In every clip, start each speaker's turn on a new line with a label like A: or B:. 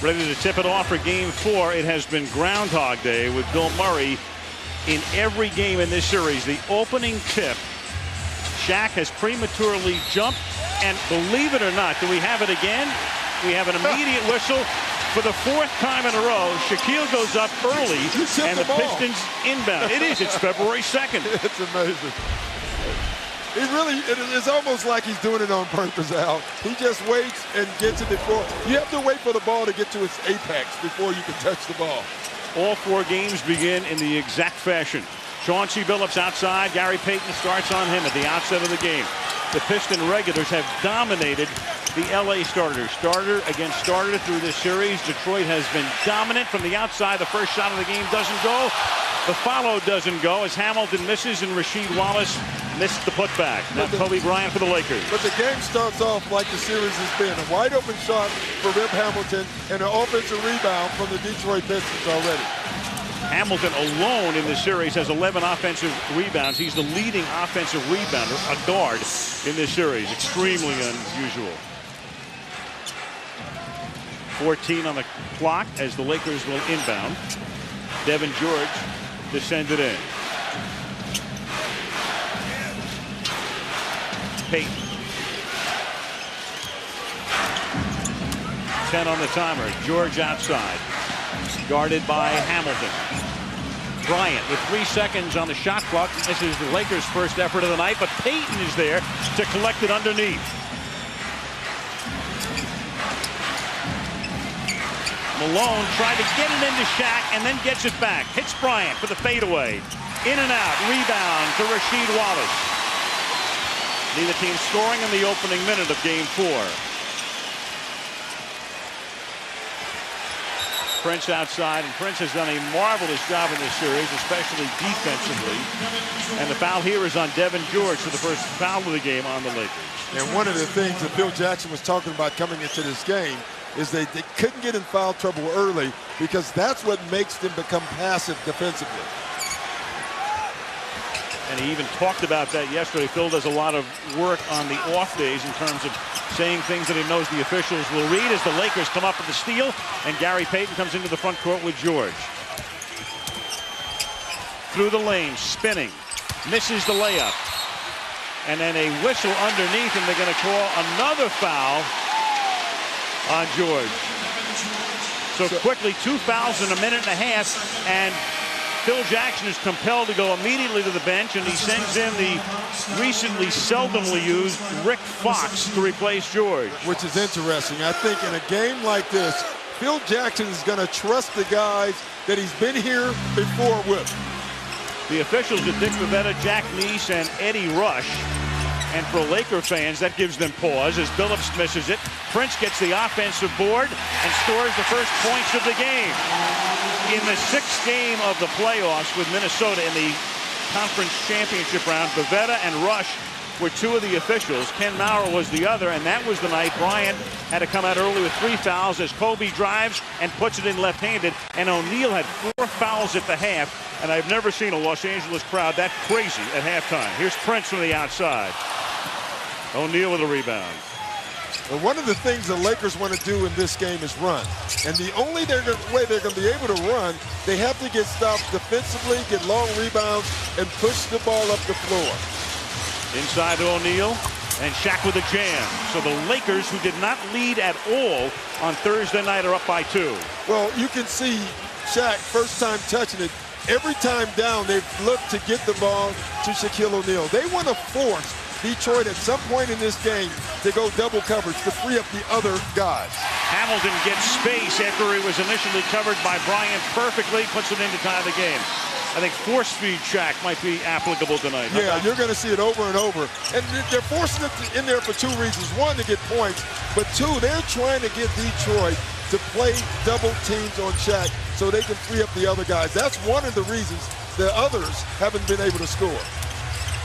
A: Ready to tip it off for Game 4. It has been Groundhog Day with Bill Murray in every game in this series. The opening tip, Shaq has prematurely jumped, and believe it or not, do we have it again? We have an immediate whistle for the 4th time in a row. Shaquille goes up early, and the Pistons inbound. It is. It's February 2nd.
B: It's amazing. It's almost like he's doing it on purpose, Al. He just waits and gets it before. You have to wait for the ball to get to its apex before you can touch the ball.
A: All 4 games begin in the exact fashion. Chauncey Billups outside. Gary Payton starts on him at the outset of the game. The Piston regulars have dominated the LA starters. Starter against starter through this series. Detroit has been dominant from the outside. The first shot of the game doesn't go. The follow doesn't go as Hamilton misses and Rasheed Wallace missed the putback. Now Kobe Bryant for the Lakers.
B: But the game starts off like the series has been. A wide open shot for Rip Hamilton and an offensive rebound from the Detroit Pistons already.
A: Hamilton alone in this series has 11 offensive rebounds. He's the leading offensive rebounder, a guard, in this series. Extremely unusual. 14 on the clock as the Lakers will inbound. Devean George descended in. Payton. 10 on the timer. George outside. Guarded by Hamilton. Bryant with 3 seconds on the shot clock. This is the Lakers' first effort of the night, but Payton is there to collect it underneath. Malone tried to get it into Shaq and then gets it back. Hits Bryant for the fadeaway. In and out. Rebound to Rasheed Wallace. Neither team scoring in the opening minute of Game 4. Prince outside, and Prince has done a marvelous job in this series, especially defensively. And the foul here is on Devean George for the first foul of the game on the Lakers.
B: And one of the things that Phil Jackson was talking about coming into this game is they couldn't get in foul trouble early because that's what makes them become passive defensively.
A: And he even talked about that yesterday. Phil does a lot of work on the off days in terms of saying things that he knows the officials will read as the Lakers come up with the steal, and Gary Payton comes into the front court with George. Through the lane, spinning, misses the layup. And then a whistle underneath, and they're going to call another foul on George. So quickly, 2 fouls in a minute and a half, and Phil Jackson is compelled to go immediately to the bench, and he sends in the recently seldomly used Rick Fox to replace George.
B: Which is interesting. I think in a game like this, Phil Jackson is going to trust the guys that he's been here before with.
A: The officials are Dick Bavetta, Jack Neese, and Eddie Rush. And for Laker fans, that gives them pause as Billups misses it. Prince gets the offensive board and scores the first points of the game. In the 6th game of the playoffs with Minnesota in the conference championship round, Bavetta and Rush were 2 of the officials. Ken Maurer was the other, and that was the night Bryant had to come out early with 3 fouls as Kobe drives and puts it in left-handed, and O'Neal had 4 fouls at the half, and I've never seen a Los Angeles crowd that crazy at halftime. Here's Prince from the outside. O'Neal with a rebound.
B: Well, one of the things the Lakers want to do in this game is run. And the only way they're going to be able to run, they have to get stops defensively, get long rebounds, and push the ball up the floor.
A: Inside to O'Neal, and Shaq with a jam. So the Lakers, who did not lead at all on Thursday night, are up by 2.
B: Well, you can see Shaq, first time touching it, every time down, they've looked to get the ball to Shaquille O'Neal. They want to force Detroit at some point in this game to go double coverage to free up the other guys.
A: Hamilton gets space after he was initially covered by Bryant perfectly, puts it in to tie the game. I think force feed Shaq might be applicable tonight.
B: Yeah, you're going to see it over and over. And they're forcing it in there for 2 reasons. 1, to get points, but 2, they're trying to get Detroit to play double teams on Shaq so they can free up the other guys. That's one of the reasons the others haven't been able to score.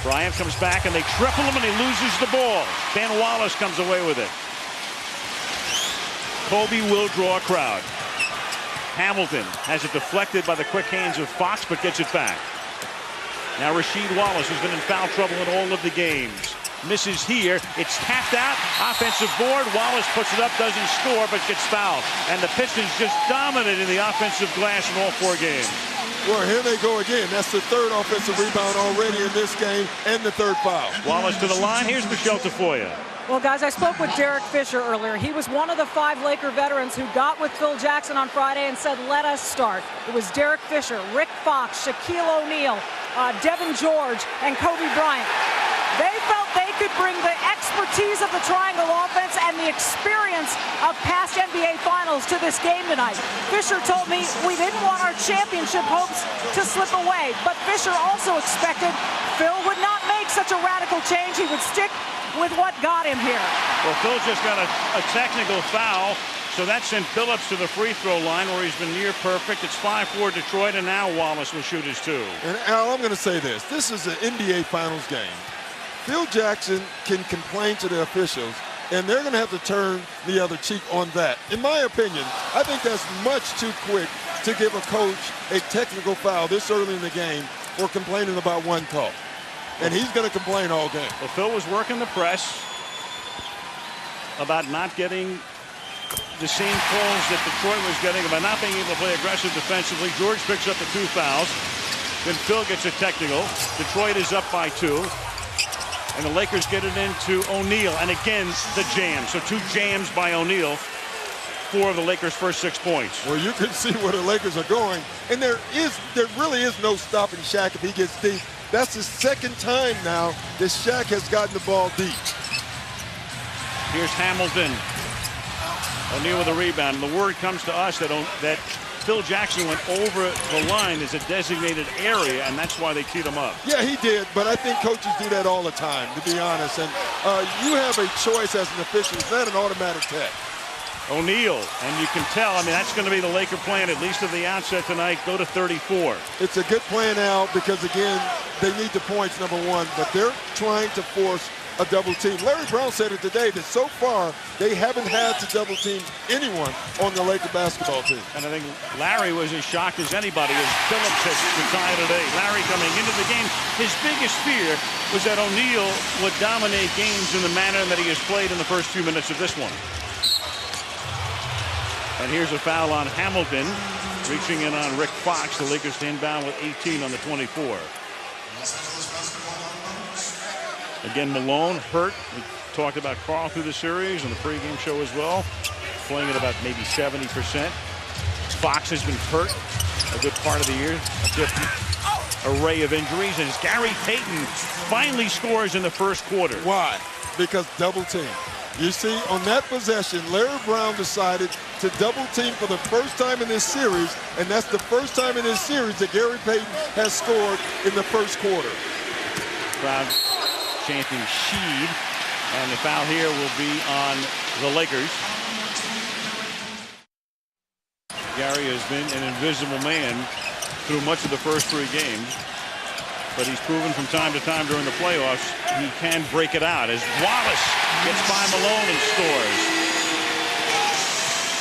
A: Bryant comes back and they triple him and he loses the ball. Ben Wallace comes away with it. Kobe will draw a crowd. Hamilton has it deflected by the quick hands of Fox, but gets it back. Now Rasheed Wallace has been in foul trouble in all of the games. misses here. It's tapped out. Offensive board. Wallace puts it up, doesn't score, but gets fouled. And the Pistons just dominated the offensive glass in all 4 games.
B: Well, here they go again. That's the 3rd offensive rebound already in this game and the 3rd foul.
A: Wallace to the line. Here's Michelle Tafoya.
C: Well, guys, I spoke with Derek Fisher earlier. He was one of the 5 Laker veterans who got with Phil Jackson on Friday and said, let us start. It was Derek Fisher, Rick Fox, Shaquille O'Neal, Devean George, and Kobe Bryant. They felt they could bring the expertise of the triangle offense and the experience of past NBA Finals to this game tonight. Fisher told me we didn't want our championship hopes to slip away, but Fisher also expected Phil would not make such a radical change. He would stick with what got him here.
A: Well, Phil just got a technical foul, so that sent Billups to the free throw line where he's been near perfect. It's 5-4 Detroit, and now Wallace will shoot his 2.
B: And Al, I'm going to say this. This is an NBA Finals game. Phil Jackson can complain to the officials, and they're going to have to turn the other cheek on that. In my opinion, I think that's much too quick to give a coach a technical foul this early in the game for complaining about one call. And he's going to complain all game.
A: Well, Phil was working the press about not getting the same calls that Detroit was getting, about not being able to play aggressive defensively. George picks up the 2 fouls. Then Phil gets a technical. Detroit is up by 2. And the Lakers get it into O'Neal. And again, the jam. So 2 jams by O'Neal. 4 of the Lakers' first 6 points.
B: Well, you can see where the Lakers are going. And there really is no stopping Shaq if he gets deep. That's the 2nd time now that Shaq has gotten the ball deep.
A: Here's Hamilton. O'Neal with a rebound. And the word comes to us that Phil Jackson went over the line as a designated area, and that's why they teed him up.
B: Yeah, he did, but I think coaches do that all the time, to be honest. And you have a choice as an official. It's not an automatic tech.
A: O'Neal, and you can tell, I mean, that's going to be the Laker plan, at least at the outset tonight, go to 34.
B: It's a good plan out because, again, they need the points, number 1, but they're trying to force a double team. Larry Brown said it today that so far they haven't had to double team anyone on the Laker basketball team.
A: And I think Larry was as shocked as anybody as Billups has retired today. Larry coming into the game, his biggest fear was that O'Neal would dominate games in the manner that he has played in the first few minutes of this one. And here's a foul on Hamilton, reaching in on Rick Fox. The Lakers to inbound with 18 on the 24. Again, Malone hurt. We talked about Karl through the series and the pregame show as well, playing at about maybe 70%. Fox has been hurt a good part of the year. A different array of injuries. And as Gary Payton finally scores in the first quarter.
B: Why? Because double team. You see, on that possession, Larry Brown decided to double team for the first time in this series, and that's the first time in this series that Gary Payton has scored in the first quarter.
A: Crowd chanting Sheed, and the foul here will be on the Lakers. Gary has been an invisible man through much of the first 3 games, but he's proven from time to time during the playoffs he can break it out as Wallace gets by Malone and scores.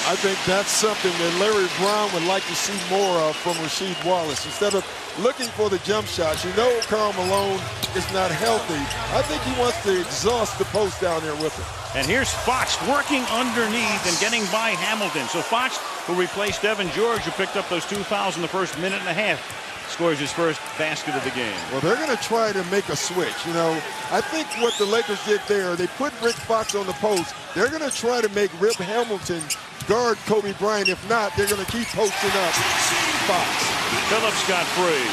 B: I think that's something that Larry Brown would like to see more of from Rasheed Wallace. Instead of looking for the jump shots, you know Karl Malone is not healthy. I think he wants to exhaust the post down there with him.
A: And here's Fox working underneath and getting by Hamilton. So Fox, who replaced Devean George, who picked up those 2 fouls in the first minute and a half, scores his first basket of the game.
B: Well, they're going to try to make a switch. You know, I think what the Lakers did there, they put Rick Fox on the post. They're going to try to make Rip Hamilton guard Kobe Bryant. If not, they're going to keep posting up Fox.
A: Billups got free.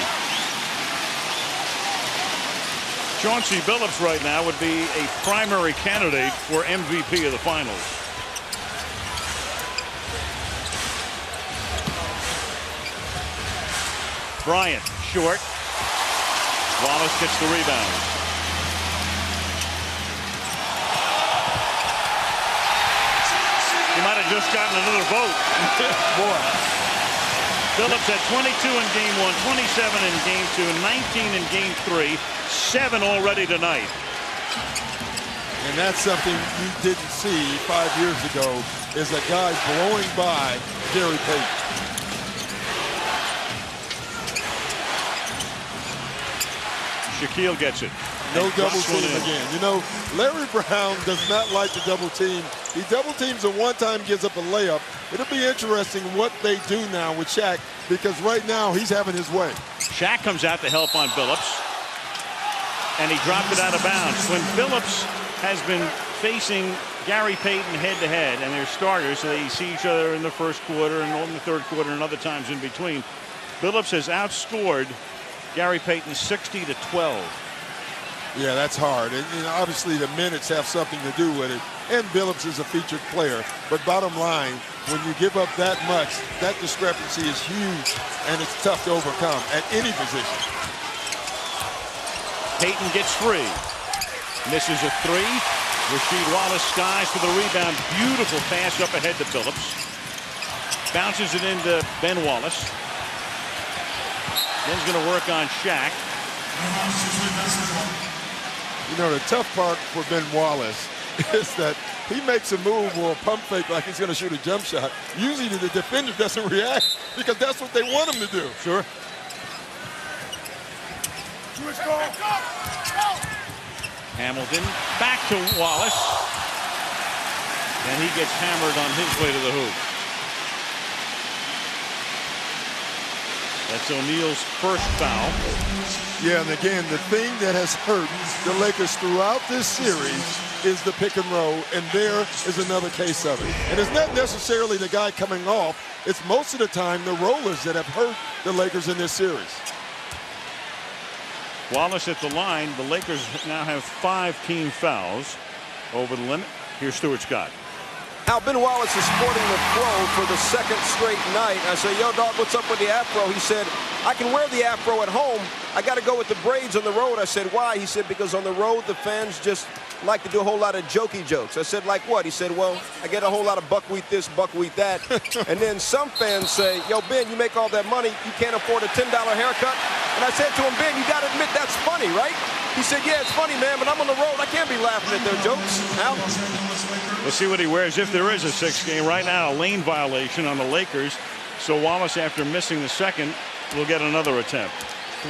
A: Chauncey Billups right now would be a primary candidate for MVP of the finals. Bryant, short. Wallace gets the rebound. He might have just gotten another vote.
B: Boy.
A: Billups had 22 in game 1, 27 in game 2, 19 in game 3, 7 already tonight.
B: And that's something you didn't see 5 years ago, is a guy blowing by Gary Payton.
A: Shaquille gets it.
B: No double team again. You know, Larry Brown does not like to double team. He double teams at one time, gives up a layup. It'll be interesting what they do now with Shaq, because right now he's having his way.
A: Shaq comes out to help on Billups, and he dropped it out of bounds. When Billups has been facing Gary Payton head-to-head, and they're starters, so they see each other in the first quarter and in the third quarter and other times in between, Billups has outscored Gary Payton 60-12.
B: Yeah, that's hard. And obviously the minutes have something to do with it. And Billups is a featured player. But bottom line, when you give up that much, that discrepancy is huge, and it's tough to overcome at any position.
A: Payton gets free. Misses a three. Rasheed Wallace skies for the rebound. Beautiful pass up ahead to Billups. Bounces it into Ben Wallace. Ben's going to work on Shaq.
B: You know, the tough part for Ben Wallace is that he makes a move or a pump fake like he's going to shoot a jump shot. Usually the defender doesn't react because that's what they want him to do.
A: Sure. Hamilton back to Wallace. And he gets hammered on his way to the hoop. That's O'Neal's first foul.
B: Yeah, and again, the thing that has hurt the Lakers throughout this series is the pick and roll, and there is another case of it. And it's not necessarily the guy coming off. It's most of the time the rollers that have hurt the Lakers in this series.
A: Wallace at the line. The Lakers now have 5 team fouls over the limit. Here's Stuart Scott.
D: Now Ben Wallace is sporting the fro for the second straight night. I say, yo, dog, what's up with the afro? He said, I can wear the afro at home. I got to go with the braids on the road. I said, why? He said, because on the road, the fans just like to do a whole lot of jokey jokes. I said, like what? He said, well, I get a whole lot of buckwheat this, buckwheat that. And then some fans say, yo, Ben, you make all that money. You can't afford a $10 haircut. And I said to him, Ben, you got to admit that's funny, right? He said, yeah, it's funny, man, but I'm on the road. I can't be laughing at their jokes. Al?
A: We'll see what he wears if there is a 6th game. Right now, a lane violation on the Lakers. So Wallace, after missing the second, will get another attempt.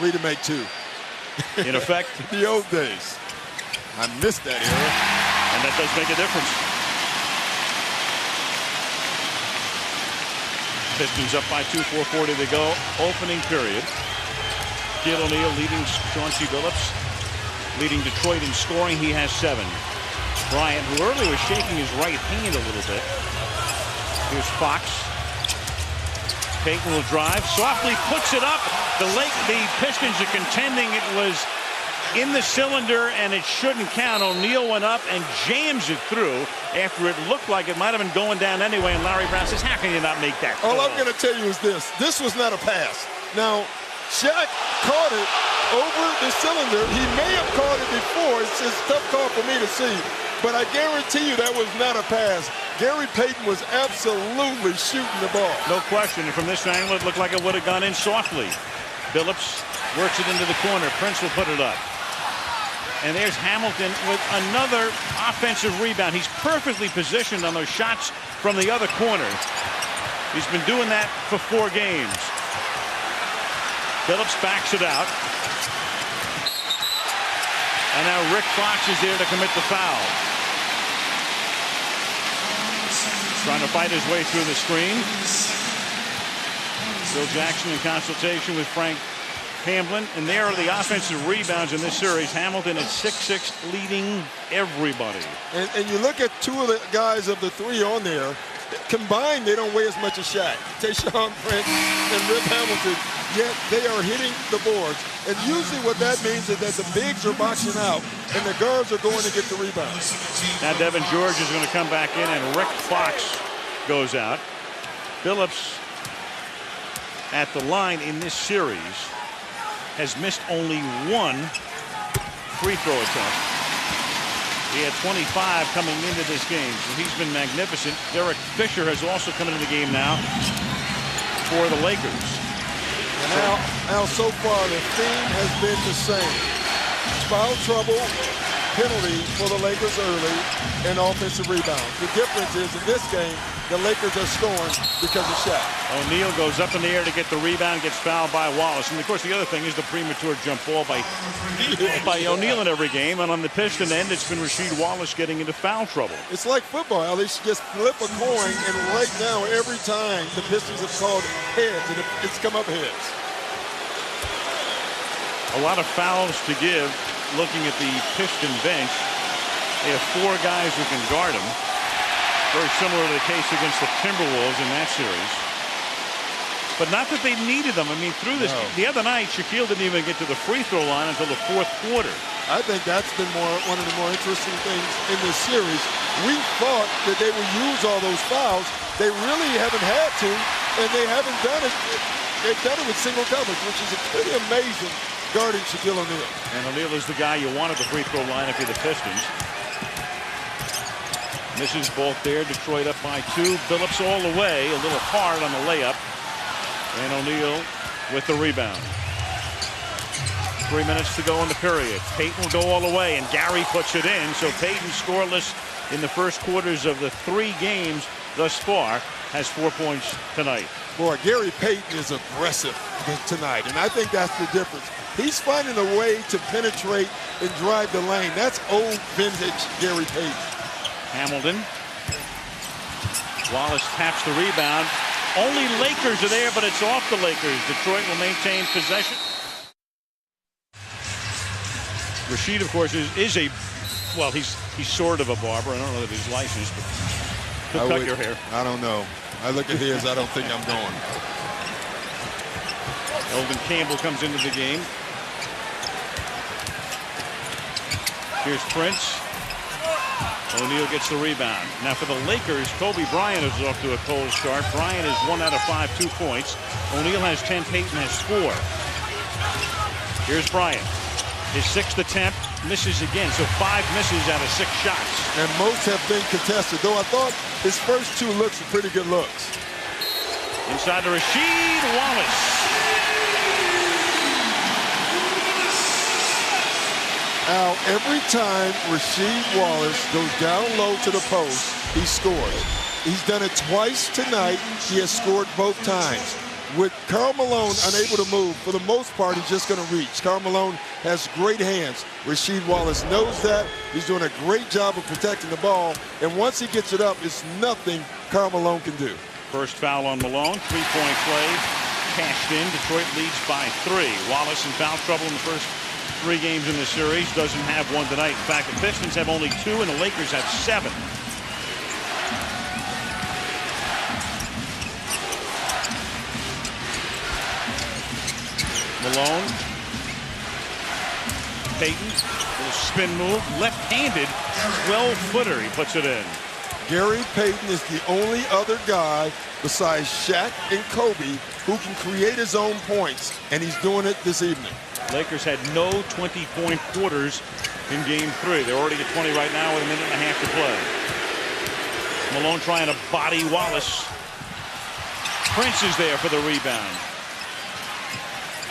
B: 3 to make 2.
A: In effect.
B: The old days. I missed that era.
A: And that does make a difference. Pistons up by 2, 4:40 to go. Opening period. Shaquille O'Neal leading Chauncey Billups. Leading Detroit in scoring. He has 7. Bryant, who earlier was shaking his right hand a little bit. Here's Fox. Payton will drive. Softly puts it up. The Pistons are contending it was in the cylinder and it shouldn't count. O'Neal went up and jams it through after it looked like it might have been going down anyway. And Larry Brown says, how can you not make that call?
B: All I'm going to tell you is this. This was not a pass. Now, Shaq caught it over the cylinder. He may have caught it before. It's a tough call for me to see. But I guarantee you that was not a pass. Gary Payton was absolutely shooting the ball.
A: No question. And from this angle, it looked like it would have gone in softly. Billups works it into the corner. Prince will put it up. And there's Hamilton with another offensive rebound. He's perfectly positioned on those shots from the other corner. He's been doing that for 4 games. Billups backs it out. And now Rick Fox is there to commit the foul. Trying to fight his way through the screen. Phil Jackson in consultation with Frank Hamblin. And there are the offensive rebounds in this series. Hamilton at 6'6", leading everybody.
B: And you look at 2 of the guys of the 3 on there. Combined, they don't weigh as much as Shaq. Tayshaun Prince and Rip Hamilton, yet they are hitting the boards. And usually what that means is that the bigs are boxing out and the guards are going to get the rebounds.
A: Now Devean George is going to come back in and Rick Fox goes out. Billups at the line in this series has missed only 1 free throw attempt. He had 25 coming into this game, so he's been magnificent. Derek Fisher has also come into the game now for the Lakers.
B: And now so far, the theme has been the same. Foul trouble, penalty for the Lakers early, and offensive rebounds. The difference is in this game, the Lakers are scoring because of Shaq.
A: O'Neal goes up in the air to get the rebound, gets fouled by Wallace. And, of course, the other thing is the premature jump ball by O'Neal in every game. And on the Piston end, it's been Rasheed Wallace getting into foul trouble.
B: It's like football. They should just flip a coin, and right now, every time the Pistons have called heads, and it's come up heads.
A: A lot of fouls to give. Looking at the Piston bench, they have 4 guys who can guard him. Very similar to the case against the Timberwolves in that series. But not that they needed them. I mean, through this, the other night, Shaquille didn't even get to the free throw line until the 4th quarter.
B: I think that's been one of the more interesting things in this series. We thought that they would use all those fouls. They really haven't had to, and they haven't done it. They've done it with single coverage, which is pretty amazing guarding Shaquille O'Neal.
A: And O'Neal is the guy you want at the free throw line if you're the Pistons. Misses both there. Detroit up by 2. Billups all the way. A little hard on the layup. And O'Neal with the rebound. 3 minutes to go in the period. Payton will go all the way, and Gary puts it in. So Payton, scoreless in the first quarters of the 3 games thus far, has 4 points tonight.
B: Boy, Gary Payton is aggressive tonight, and I think that's the difference. He's finding a way to penetrate and drive the lane. That's old vintage Gary Payton.
A: Hamilton. Wallace taps the rebound. Only Lakers are there, but it's off the Lakers. Detroit will maintain possession. Rasheed, of course, is a, well, he's sort of a barber. I don't know that he's licensed, but he'll cut your hair.
B: I don't know. I look at his, I don't think I'm going.
A: Elden Campbell comes into the game. Here's Prince. O'Neal gets the rebound. Now for the Lakers, Kobe Bryant is off to a cold start. Bryant is 1 out of 5, 2 points. O'Neal has 10, Payton has 4. Here's Bryant. His 6th attempt, misses again. So 5 misses out of 6 shots.
B: And most have been contested, though I thought his first 2 looks were pretty good looks.
A: Inside to Rasheed Wallace.
B: Now, every time Rasheed Wallace goes down low to the post, he scores. He's done it twice tonight. He has scored both times. With Karl Malone unable to move, for the most part, he's just going to reach. Karl Malone has great hands. Rasheed Wallace knows that. He's doing a great job of protecting the ball. And once he gets it up, it's nothing Karl Malone can do.
A: First foul on Malone. 3-point play. Cashed in. Detroit leads by 3. Wallace in foul trouble in the first 3 games in the series. Doesn't have one tonight. In fact, the Pistons have only 2, and the Lakers have 7. Malone. Payton. Little spin move. Left-handed. 12-footer. He puts it in.
B: Gary Payton is the only other guy besides Shaq and Kobe who can create his own points, and he's doing it this evening.
A: Lakers had no 20-point quarters in Game 3. They're already at 20 right now with 1.5 minutes to play. Malone trying to body Wallace. Prince is there for the rebound.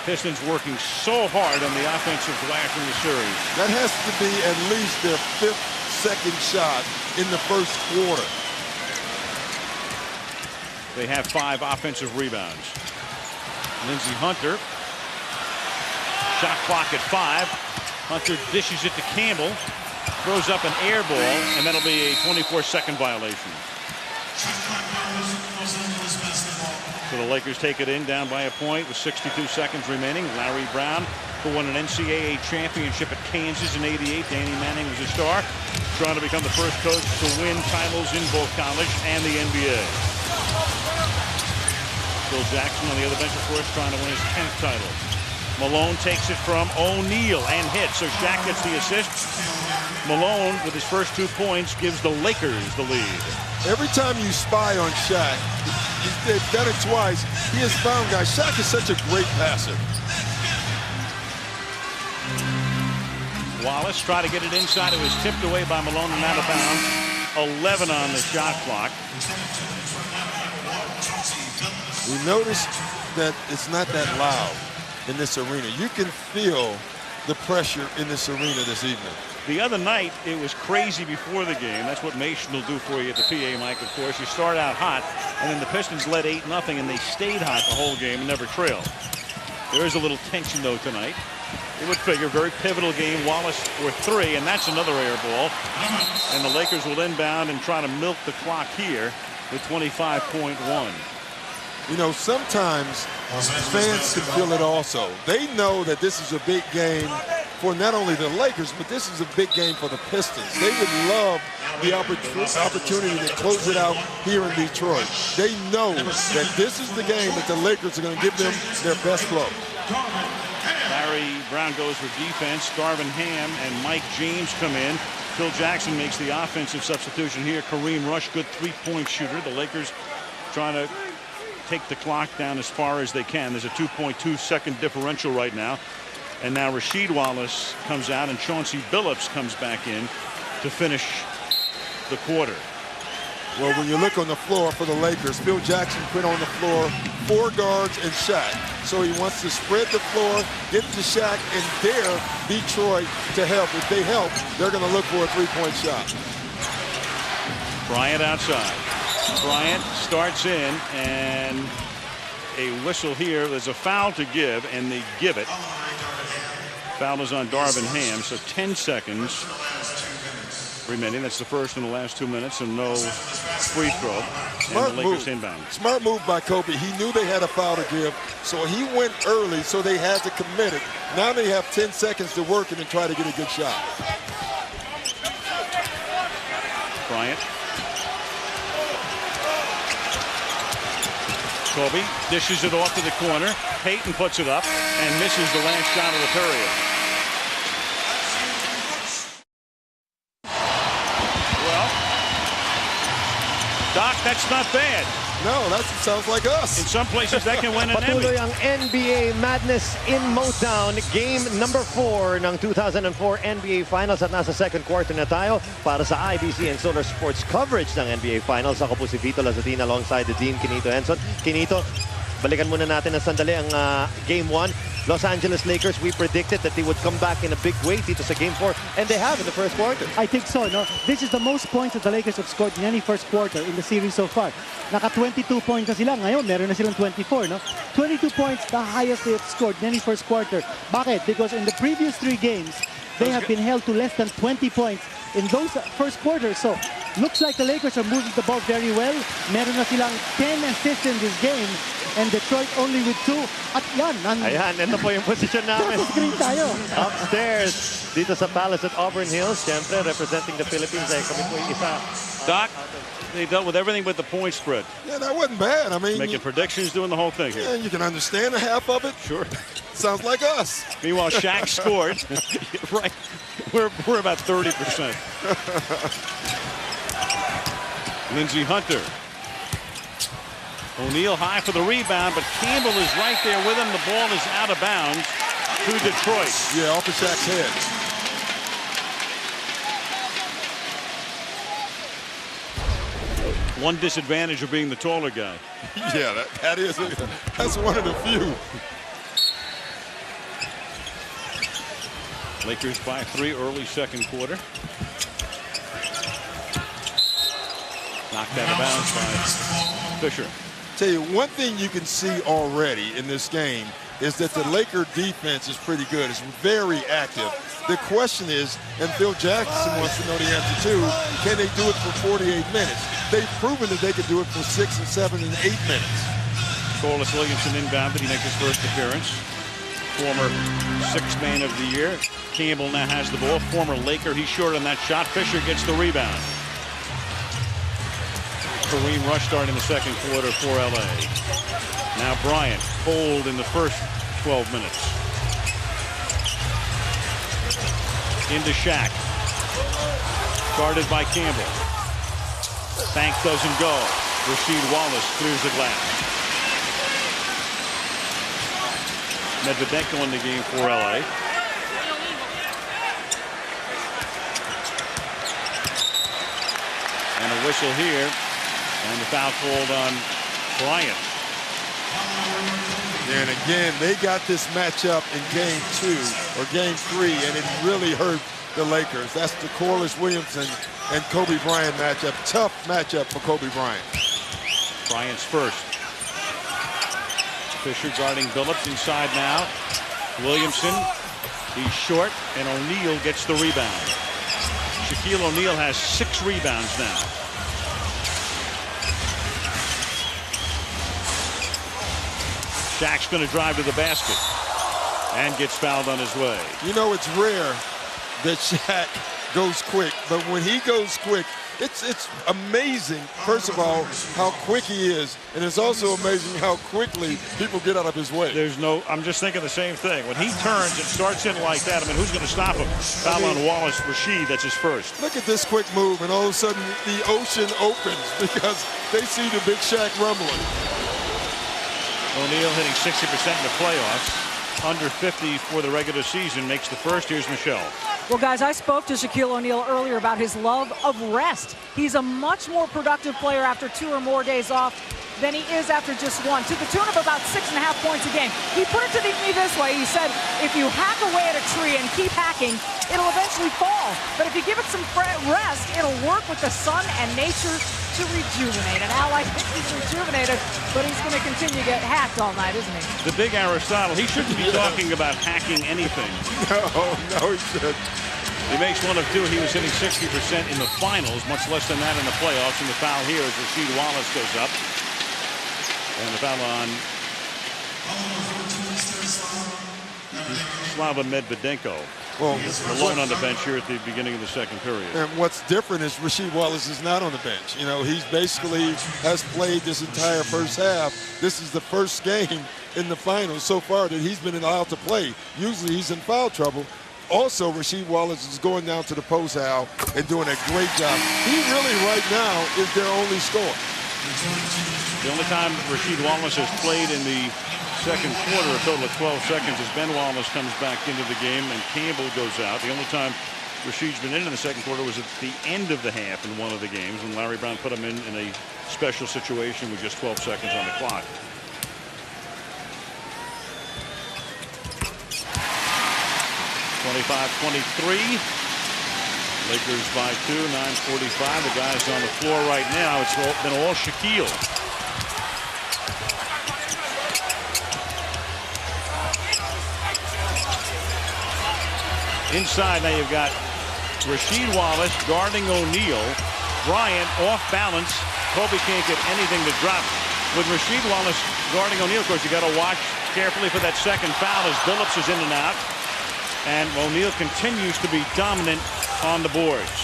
A: Pistons working so hard on the offensive glass in the series.
B: That has to be at least their 5th second shot in the first quarter.
A: They have 5 offensive rebounds. Lindsey Hunter. Shot clock at 5. Hunter dishes it to Campbell. Throws up an air ball, and that'll be a 24-second violation. So the Lakers take it in, down by a point with 62 seconds remaining. Larry Brown, who won an NCAA championship at Kansas in '88. Danny Manning was a star, trying to become the first coach to win titles in both college and the NBA. Phil Jackson on the other bench, of course, trying to win his 10th title. Malone takes it from O'Neal and hits, so Shaq gets the assist. Malone, with his first 2 points, gives the Lakers the lead.
B: Every time you spy on Shaq, they've done it twice, he has found guys. Shaq is such a great passer.
A: Wallace tried to get it inside. It was tipped away by Malone and out of bounds. 11 on the shot clock.
B: We noticed that it's not that loud in this arena. You can feel the pressure in this arena this evening.
A: The other night, it was crazy before the game. That's what Mason will do for you at the PA mic, of course. You start out hot, and then the Pistons led 8-0, and they stayed hot the whole game and never trailed. There is a little tension, though, tonight. It would figure, very pivotal game. Wallace for 3, and that's another air ball. And the Lakers will inbound and try to milk the clock here with 25.1.
B: You know, sometimes fans can feel it also. They know that this is a big game for not only the Lakers, but this is a big game for the Pistons. They would love the opportunity to close it out here in Detroit. They know that this is the game that the Lakers are going to give them their best blow.
A: Larry Brown goes for defense. Darvin Ham and Mike James come in. Phil Jackson makes the offensive substitution here. Kareem Rush, good three-point shooter. The Lakers trying to take the clock down as far as they can. There's a 2.2-second differential right now. And now Rasheed Wallace comes out and Chauncey Billups comes back in to finish the quarter.
B: Well, when you look on the floor for the Lakers, Phil Jackson put on the floor 4 guards and Shaq. So he wants to spread the floor, get to Shaq, and dare Detroit to help. If they help, they're going to look for a three-point shot.
A: Bryant outside. Bryant starts in, and a whistle here. There's a foul to give, and they give it. Foul is on Darvin Ham, so 10 seconds remaining. That's the first in the last 2 minutes, and no free throw.
B: Smart move.
A: Inbound.
B: Smart move by Kobe. He knew they had a foul to give, so he went early, so they had to commit it. Now they have 10 seconds to work it and try to get a good shot.
A: Bryant. Kobe dishes it off to the corner. Payton puts it up and misses the last shot of the period. Well, Doc, that's not bad.
B: No, that sounds like us.
A: In some places, that can win an Emmy.
E: Patuloy ang NBA Madness in Motown. Game number 4 ng 2004 NBA Finals at nasa second quarter na tayo para sa IBC and Solar Sports coverage ng NBA Finals. Ako po si Vito Lazatina alongside the Dean Quinito Henson. Quinito, balikan muna natin ng sandali ang Game 1. Los Angeles Lakers, we predicted that they would come back in a big way dito sa Game 4, and they have in the first quarter.
F: I think so. No, this is the most points that the Lakers have scored in any first quarter in the series so far. Naka 22 points na sila. Ngayon, meron na silang 24. No? 22 points, the highest they have scored in any first quarter. Bakit? Because in the previous 3 games, they have been held to less than 20 points in those first quarters. So, looks like the Lakers are moving the ball very well. Meron na silang 10 assists in this game. And Detroit only with 2. At yan.
E: Ayan, ito po yung position namin.
F: Screen tayo.
E: Upstairs, dito sa Palace at Auburn Hills. Siyempre, representing the Philippines ay kami po yung isa.
A: Doc, they dealt with everything but the point spread.
B: Yeah, that wasn't bad. I mean,
A: making predictions, doing the whole thing here.
B: Yeah, you can understand a half of it.
A: Sure.
B: Sounds like us.
A: Meanwhile, Shaq scored. Right. We're about 30%. Lindsey Hunter. O'Neal high for the rebound, but Campbell is right there with him. The ball is out of bounds to Detroit.
B: Yeah, off of Shaq's head.
A: One disadvantage of being the taller guy.
B: Yeah, that's one of the few.
A: Lakers by 3 early second quarter. Knocked out of bounds by Fisher.
B: Tell you, one thing you can see already in this game is that the Laker defense is pretty good. It's very active. The question is, and Phil Jackson wants to know the answer too, can they do it for 48 minutes? They've proven that they can do it for 6 and 7 and 8 minutes.
A: Corliss Williamson inbounded. He makes his first appearance. Former 6th man of the year. Campbell now has the ball. Former Laker. He's short on that shot. Fisher gets the rebound. Kareem Rush starting the second quarter for LA. Now Bryant, cold in the first 12 minutes. Into Shaq. Guarded by Campbell. Bank doesn't go. Rasheed Wallace clears the glass. Medvedenko in the game for LA. And a whistle here. And the foul called on Bryant.
B: And again, they got this matchup in Game 2 or Game 3, and it really hurt the Lakers. That's the Corliss Williamson and Kobe Bryant matchup. Tough matchup for Kobe Bryant.
A: Bryant's first. Fisher guarding Billups inside now. Williamson, he's short, and O'Neal gets the rebound. Shaquille O'Neal has 6 rebounds now. Shaq's going to drive to the basket and gets fouled on his way.
B: You know, it's rare that Shaq goes quick, but when he goes quick, it's amazing, first of all, how quick he is, and it's also amazing how quickly people get out of his way.
A: I'm just thinking the same thing. When he turns and starts in like that, I mean, who's going to stop him? Foul on Wallace, Rasheed, that's his first.
B: Look at this quick move, and all of a sudden the ocean opens because they see the big Shaq rumbling.
A: O'Neal hitting 60% in the playoffs, under 50 for the regular season, makes the first. Here's Michelle.
C: Well, guys, I spoke to Shaquille O'Neal earlier about his love of rest. He's a much more productive player after 2 or more days off than he is after just 1, to the tune of about 6.5 points a game. He put it to me this way. He said, if you hack away at a tree and keep hacking, it'll eventually fall. But if you give it some rest, it'll work with the sun and nature to rejuvenate. And Al, I think he's rejuvenated, but he's going to continue to get hacked all night, isn't he?
A: The big Aristotle, he shouldn't be talking about hacking anything.
B: No, he shouldn't.
A: He makes 1 of 2. He was hitting 60% in the finals, much less than that in the playoffs. And the foul here as Rasheed Wallace goes up. And the foul on Stanislav Medvedenko.
B: Well,
A: alone on the bench here at the beginning of the second period.
B: And what's different is Rasheed Wallace is not on the bench. You know, he's basically has played this entire first half. This is the first game in the finals so far that he's been allowed to play. Usually he's in foul trouble. Also, Rasheed Wallace is going down to the post, Al, and doing a great job. He really, right now, is their only scorer.
A: The only time Rasheed Wallace has played in the second quarter, a total of 12 seconds, as Ben Wallace comes back into the game and Campbell goes out. The only time Rasheed's been in the second quarter was at the end of the half in one of the games when Larry Brown put him in a special situation with just 12 seconds on the clock. (25-23). Lakers by 2, 9:45. The guys on the floor right now, it's been all Shaquille. Inside now you've got Rasheed Wallace guarding O'Neal. Bryant off balance. Kobe can't get anything to drop. With Rasheed Wallace guarding O'Neal, of course, you got to watch carefully for that second foul as Billups is in and out. And O'Neal continues to be dominant on the boards.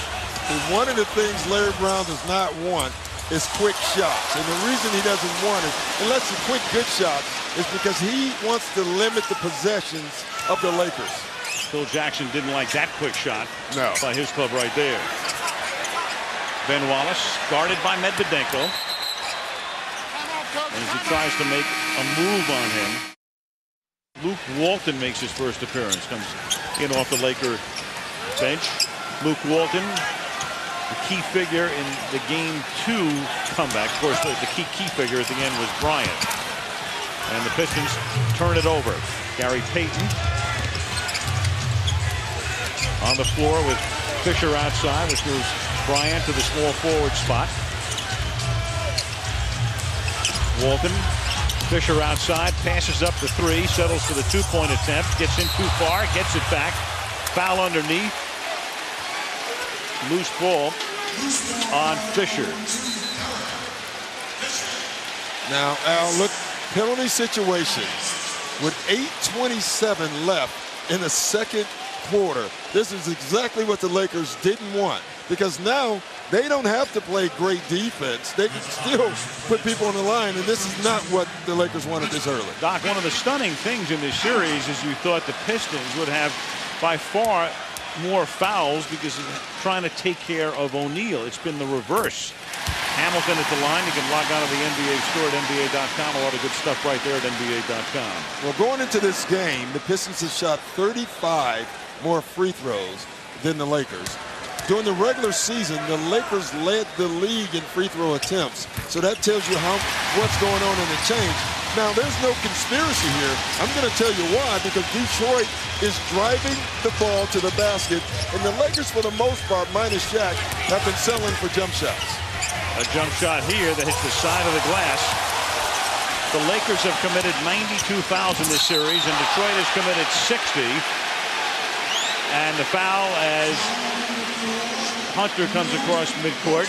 B: And one of the things Larry Brown does not want is quick shots. And the reason he doesn't want it, unless it's quick good shots, is because he wants to limit the possessions of the Lakers.
A: Phil Jackson didn't like that quick shot by his club right there. Ben Wallace guarded by Medvedenko. And as he tries to make a move on him, Luke Walton makes his first appearance, comes in off the Laker bench. Luke Walton, the key figure in the Game 2 comeback. Of course, the key figure at the end was Bryant. And the Pistons turn it over. Gary Payton on the floor with Fisher outside, which moves Bryant to the small forward spot. Walton. Fisher outside, passes up the 3, settles for the 2-point attempt, gets in too far, gets it back. Foul underneath. Loose ball on Fisher.
B: Now, Al, look, penalty situation with 8:27 left in the second quarter. This is exactly what the Lakers didn't want, because now they don't have to play great defense. They can still put people on the line, and this is not what the Lakers wanted this early.
A: Doc, one of the stunning things in this series is you thought the Pistons would have by far more fouls because of trying to take care of O'Neal. It's been the reverse. Hamilton at the line. You can log on to the NBA store at NBA.com. A lot of good stuff right there at NBA.com.
B: Well, going into this game, the Pistons have shot 35 more free throws than the Lakers. During the regular season, the Lakers led the league in free throw attempts. So that tells you what's going on in the change. Now, there's no conspiracy here. I'm going to tell you why, because Detroit is driving the ball to the basket, and the Lakers, for the most part, minus Shaq, have been selling for jump shots.
A: A jump shot here that hits the side of the glass. The Lakers have committed 92 fouls in this series, and Detroit has committed 60. And the foul as Hunter comes across midcourt.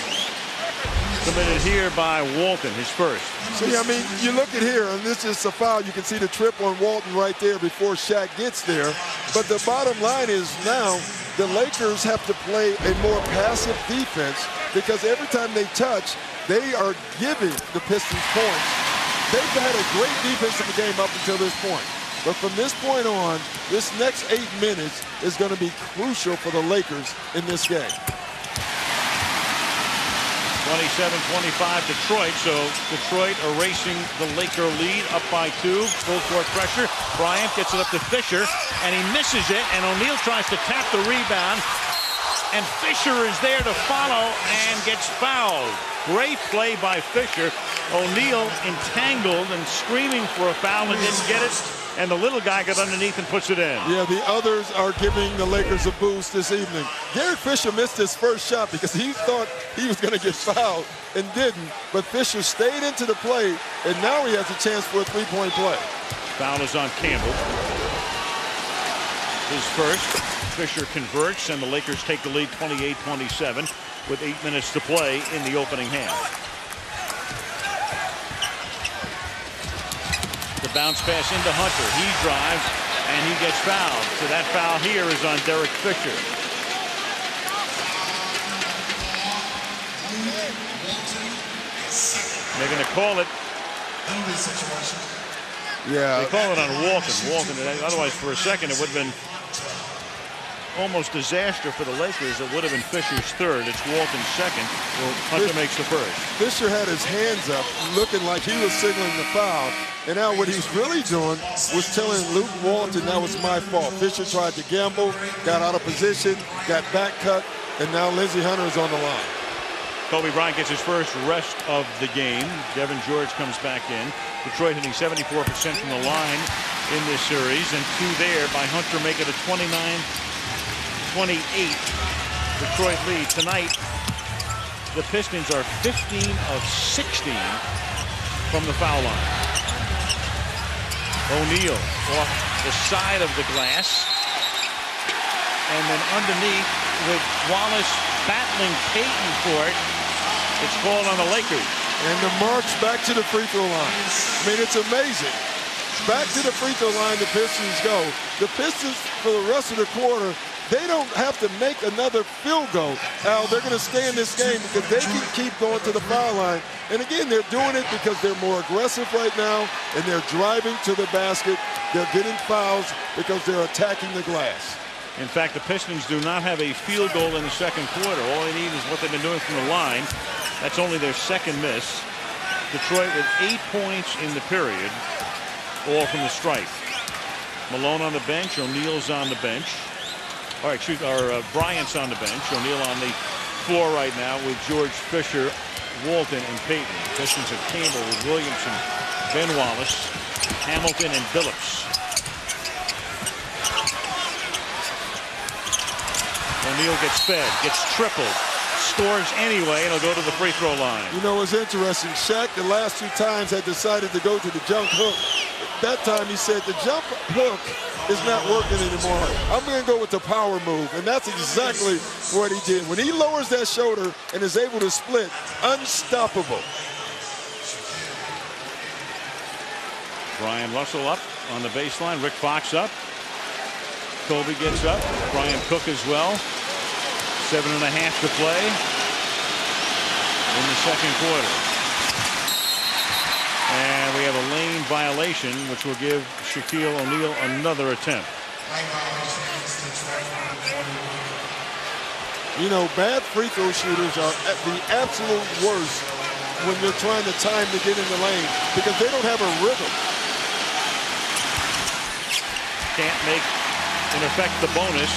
A: Committed here by Walton, his first.
B: See, I mean, you look at here, and this is a foul. You can see the trip on Walton right there before Shaq gets there. But the bottom line is now the Lakers have to play a more passive defense because every time they touch, they are giving the Pistons points. They've had a great defensive game up until this point. But from this point on, this next 8 minutes is going to be crucial for the Lakers in this game.
A: 27-25 Detroit, so Detroit erasing the Laker lead up by 2. Full court pressure. Bryant gets it up to Fisher, and he misses it, and O'Neal tries to tap the rebound, and Fisher is there to follow and gets fouled. Great play by Fisher. O'Neal entangled and screaming for a foul and didn't get it. And the little guy got underneath and puts it in.
B: Yeah, the others are giving the Lakers a boost this evening. Derek Fisher missed his first shot because he thought he was going to get fouled and didn't. But Fisher stayed into the play, and now he has a chance for a three-point play.
A: Foul is on Campbell. His first. Fisher converts, and the Lakers take the lead 28-27 with 8 minutes to play in the opening half. The bounce pass into Hunter. He drives, and he gets fouled. So that foul here is on Derek Fisher. They're going to call it.
B: Yeah.
A: They call it on Walton. Otherwise, for a second, it would have been almost disaster for the Lakers. It would have been Fisher's third. It's Walton's second. Well, Hunter makes the first.
B: Fisher had his hands up, looking like he was signaling the foul. And now what he was really doing was telling Luke Walton that was my fault. Fisher tried to gamble, got out of position, got back cut, and now Lindsey Hunter is on the line.
A: Kobe Bryant gets his first rest of the game. Devean George comes back in. Detroit hitting 74% from the line in this series, and 2 there by Hunter, make it a 29-28 Detroit lead. Tonight, the Pistons are 15 of 16 from the foul line. O'Neal off the side of the glass, and then underneath with Wallace battling Payton for it. It's called on the Lakers.
B: And the march back to the free throw line. I mean, it's amazing. Back to the free throw line the Pistons go. The Pistons, for the rest of the quarter, they don't have to make another field goal. Al, they're going to stay in this game because they can keep going to the foul line. And again, they're doing it because they're more aggressive right now, and they're driving to the basket. They're getting fouls because they're attacking the glass.
A: In fact, the Pistons do not have a field goal in the second quarter. All they need is what they've been doing from the line. That's only their second miss. Detroit with 8 points in the period, all from the stripe. Malone on the bench. O'Neal's on the bench. All right, Bryant's on the bench. O'Neal on the floor right now with George, Fisher, Walton, and Payton. Pistons have Campbell with Williamson, Ben Wallace, Hamilton, and Billups. O'Neal gets fed, gets tripled, scores anyway, and he'll go to the free throw line.
B: You know, it's interesting. Shaq, the last 2 times, had decided to go to the jump hook. That time he said the jump hook is not working anymore. I'm going to go with the power move, and that's exactly what he did. When he lowers that shoulder and is able to split, unstoppable.
A: Bryon Russell up on the baseline. Rick Fox up. Kobe gets up. Brian Cook as well. 7.5 to play in the second quarter. And we have a lane violation, which will give Shaquille O'Neal another attempt.
B: You know, bad free throw shooters are at the absolute worst when you're trying to time to get in the lane because they don't have a rhythm.
A: Can't make, in effect, the bonus.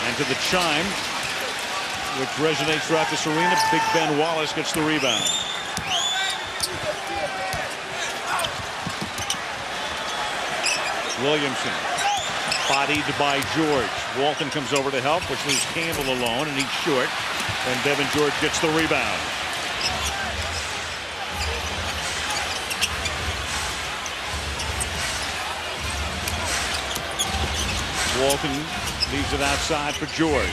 A: And to the chime, which resonates throughout this arena, Big Ben Wallace gets the rebound. Williamson, bodied by George. Walton comes over to help, which leaves Campbell alone, and he's short. And Devean George gets the rebound. Walton leaves it outside for George.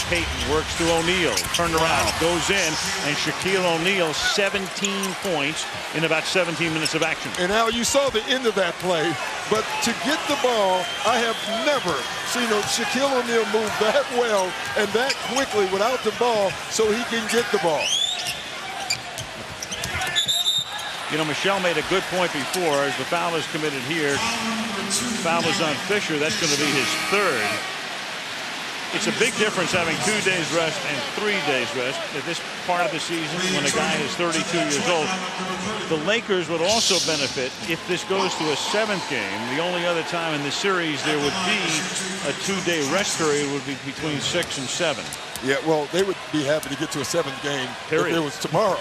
A: Payton works to O'Neal, turned around, goes in, and Shaquille O'Neal 17 points in about 17 minutes of action.
B: And Al, you saw the end of that play, but to get the ball, I have never seen Shaquille O'Neal move that well and that quickly without the ball so he can get the ball.
A: You know, Michelle made a good point before. As the foul is committed here, foul is on Fisher. That's going to be his third. It's a big difference having 2 days rest and 3 days rest at this part of the season when a guy is 32 years old. The Lakers would also benefit if this goes to a 7th game. The only other time in the series there would be a 2-day rest period would be between 6 and 7.
B: Yeah, well, they would be happy to get to a 7th game if it was tomorrow.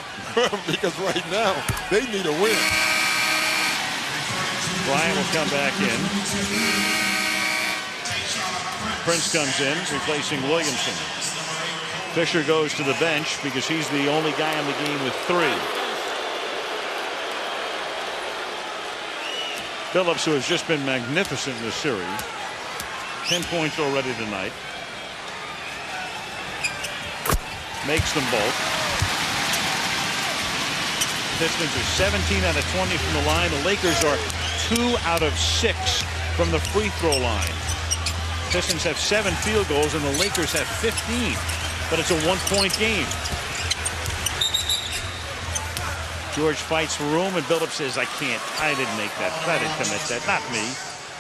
B: Because right now, they need a win.
A: Bryant will come back in. Prince comes in, replacing Williamson. Fisher goes to the bench because he's the only guy in the game with 3. Billups, who has just been magnificent in this series, 10 points already tonight. Makes them both. Pistons are 17 out of 20 from the line. The Lakers are 2 out of 6 from the free throw line. Pistons have 7 field goals and the Lakers have 15, but it's a 1-point game. George fights for room and Billups says, I didn't make that. I didn't commit that, not me.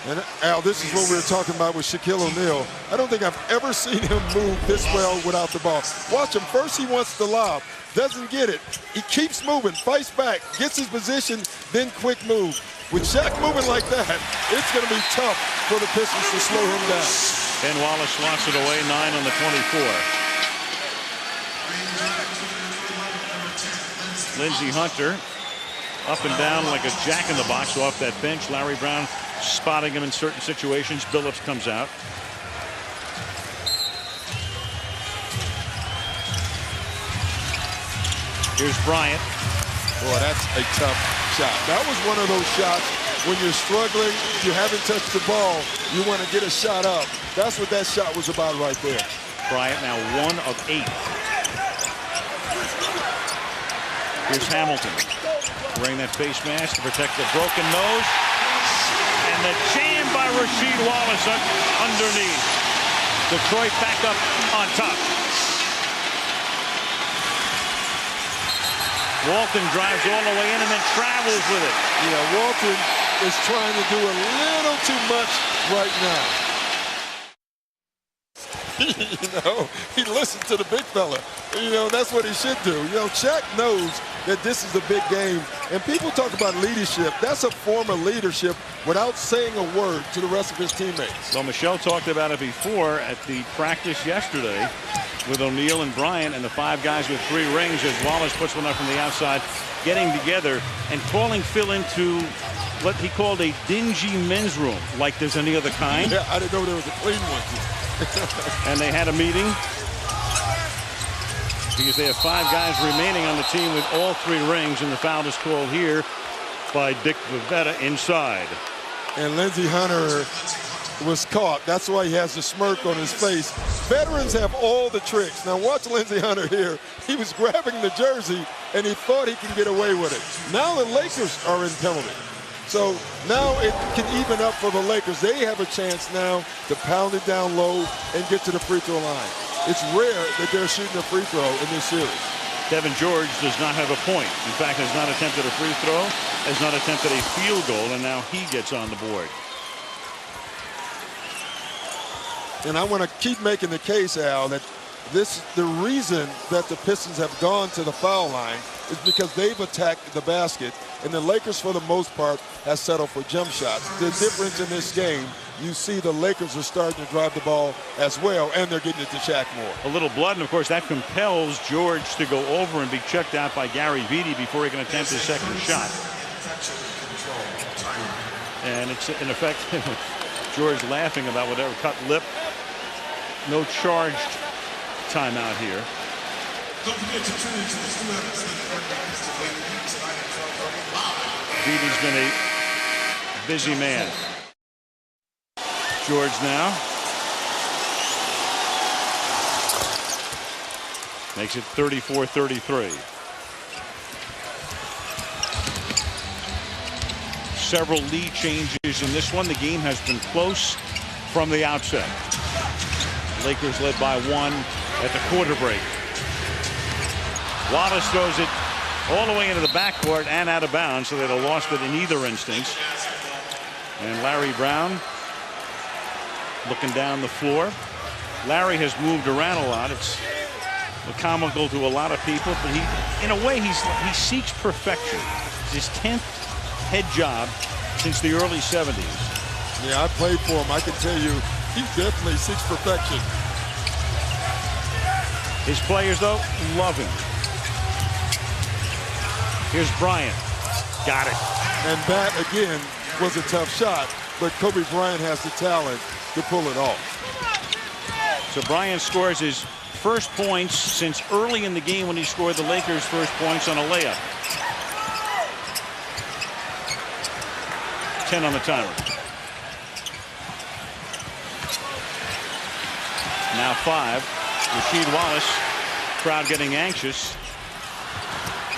B: And Al, this is what we were talking about with Shaquille O'Neal. I don't think I've ever seen him move this well without the ball. Watch him. First he wants the lob, doesn't get it. He keeps moving, fights back, gets his position, then quick move. With Shaq moving like that, it's going to be tough for the Pistons to slow him down.
A: Ben Wallace swats it away, 9 on the 24. Lindsey Hunter up and down like a jack-in-the-box off that bench. Larry Brown spotting him in certain situations. Billups comes out. Here's Bryant.
B: Boy, that's a tough shot. That was one of those shots when you're struggling, you haven't touched the ball, you want to get a shot up. That's what that shot was about right there.
A: Bryant now 1 of 8. Here's Hamilton wearing that face mask to protect the broken nose. And the jam by Rasheed Wallace underneath. Detroit back up on top. Walton drives all the way in and then travels with it.
B: Yeah, Walton is trying to do a little too much right now. He listened to the big fella. That's what he should do. Shaq knows that this is a big game. And people talk about leadership. That's a form of leadership without saying a word to the rest of his teammates.
A: So Michelle talked about it before at the practice yesterday with O'Neal and Bryant and the 5 guys with 3 rings as Wallace puts one up from the outside, getting together and calling Phil into what he called a dingy men's room, like there's any other kind.
B: Yeah, I didn't know there was a clean one.
A: And they had a meeting because they have 5 guys remaining on the team with all 3 rings, and the foul is called here by Dick Vivetta inside.
B: And Lindsey Hunter was caught. That's why he has the smirk on his face. Veterans have all the tricks. Now watch Lindsey Hunter here. He was grabbing the jersey and he thought he can get away with it. Now the Lakers are in penalty. So now it can even up for the Lakers. They have a chance now to pound it down low and get to the free throw line. It's rare that they're shooting a free throw in this series.
A: Devean George does not have a point. In fact, has not attempted a free throw, has not attempted a field goal, and now he gets on the board.
B: And I want to keep making the case, Al, that the reason that the Pistons have gone to the foul line is because they've attacked the basket, and the Lakers, for the most part, have settled for jump shots. The difference in this game, you see the Lakers are starting to drive the ball as well, and they're getting it to Shaq more.
A: A little blood, and of course that compels George to go over and be checked out by Gary Vitti before he can attempt his second shot. And it's in effect George laughing about whatever, cut lip. No charged timeout here. Beatty's been a busy man. George now makes it 34-33. Several lead changes in this one. The game has been close from the outset. Lakers led by 1 at the quarter break. Wallace throws it all the way into the backcourt and out of bounds, so they'd have lost it in either instance. And Larry Brown looking down the floor. Larry has moved around a lot. It's comical to a lot of people, but he, in a way, he seeks perfection. It's his 10th head job since the early 70s.
B: Yeah, I played for him. I can tell you, he definitely seeks perfection.
A: His players, though, love him. Here's Bryant. Got it.
B: And that, again, was a tough shot, but Kobe Bryant has the talent to pull it off.
A: So Bryant scores his first points since early in the game when he scored the Lakers' first points on a layup. 10 on the timer. Now 5. Rasheed Wallace. Crowd getting anxious.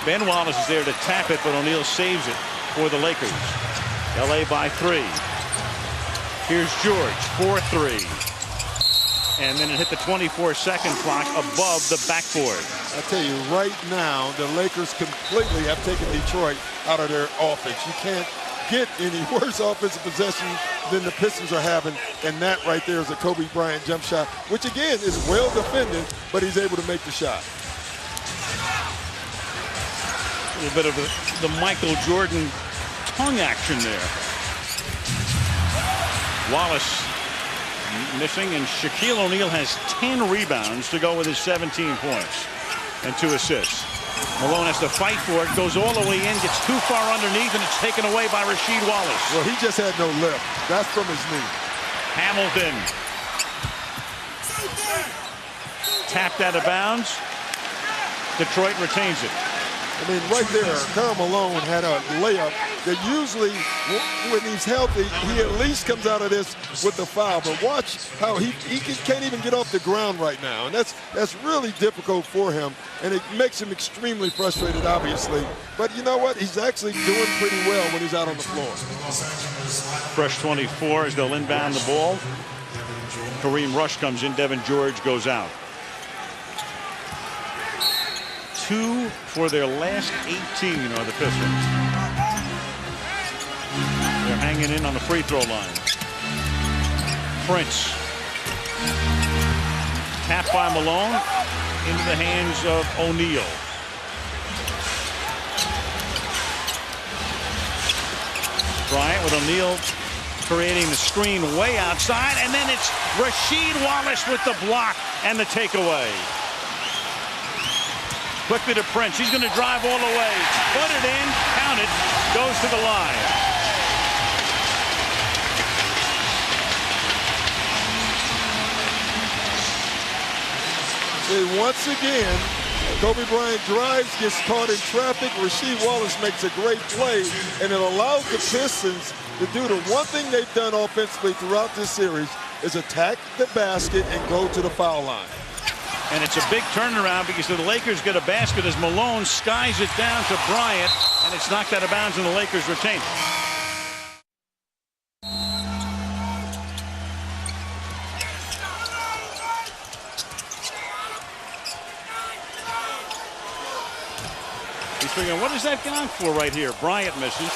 A: Ben Wallace is there to tap it, but O'Neal saves it for the Lakers. LA by 3. Here's George, 4-3. And then it hit the 24-second clock above the backboard.
B: I tell you, right now, the Lakers completely have taken Detroit out of their offense. You can't get any worse offensive possession than the Pistons are having, and that right there is a Kobe Bryant jump shot, which again is well defended, but he's able to make the shot.
A: A little bit of the Michael Jordan tongue action there. Wallace missing, and Shaquille O'Neal has 10 rebounds to go with his 17 points and 2 assists. Malone has to fight for it, goes all the way in, gets too far underneath, and it's taken away by Rasheed Wallace.
B: Well, he just had no lift. That's from his knee.
A: Hamilton. Tapped out of bounds. Detroit retains it.
B: I mean, right there, Karl Malone had a layup that usually, when he's healthy, he at least comes out of this with the foul. But watch how he can't even get off the ground right now. And that's really difficult for him. And it makes him extremely frustrated, obviously. But you know what? He's actually doing pretty well when he's out on the floor.
A: Fresh 24 as they'll inbound the ball. Kareem Rush comes in. Devean George goes out. 2 for their last 18 are the Pistons. They're hanging in on the free throw line. Prince. Tapped by Malone into the hands of O'Neal. Bryant with O'Neal creating the screen way outside, and then it's Rasheed Wallace with the block and the takeaway. Quickly to Prince. He's going to drive all the way. Put it in. Count it. Goes to the line.
B: And once again, Kobe Bryant drives, gets caught in traffic. Rasheed Wallace makes a great play, and it allows the Pistons to do the one thing they've done offensively throughout this series is attack the basket and go to the foul line.
A: And it's a big turnaround because the Lakers get a basket as Malone skies it down to Bryant, and it's knocked out of bounds, and the Lakers retain. He's figuring, what is that gone for right here? Bryant misses.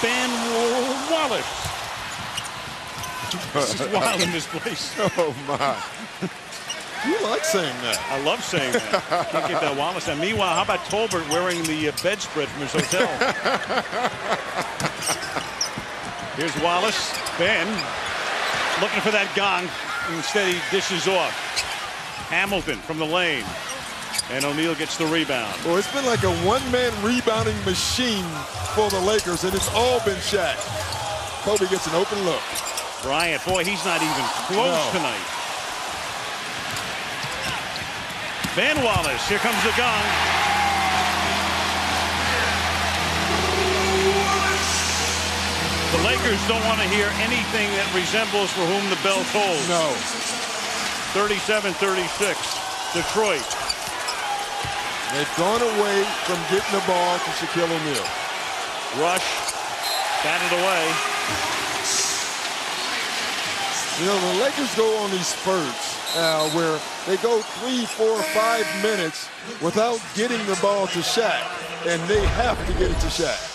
A: Ben Wallace. This is wild in this place.
B: Oh, my. You like saying that.
A: I love saying that. Can't get that Wallace. And meanwhile, how about Tolbert wearing the bedspread from his hotel? Here's Wallace. Ben looking for that gong. Instead, he dishes off. Hamilton from the lane. And O'Neal gets the rebound.
B: Well, it's been like a one-man rebounding machine for the Lakers, and it's all been Shaq. Kobe gets an open look.
A: Bryant, boy, he's not even close tonight. Ben Wallace, here comes the gong. The Lakers don't want to hear anything that resembles for whom the bell tolls.
B: No.
A: 37-36, Detroit.
B: They've gone away from getting the ball to Shaquille O'Neal.
A: Rush, batted away.
B: You know, the Lakers go on these spurts where they go 3, 4, 5 minutes without getting the ball to Shaq, and they have to get it to Shaq.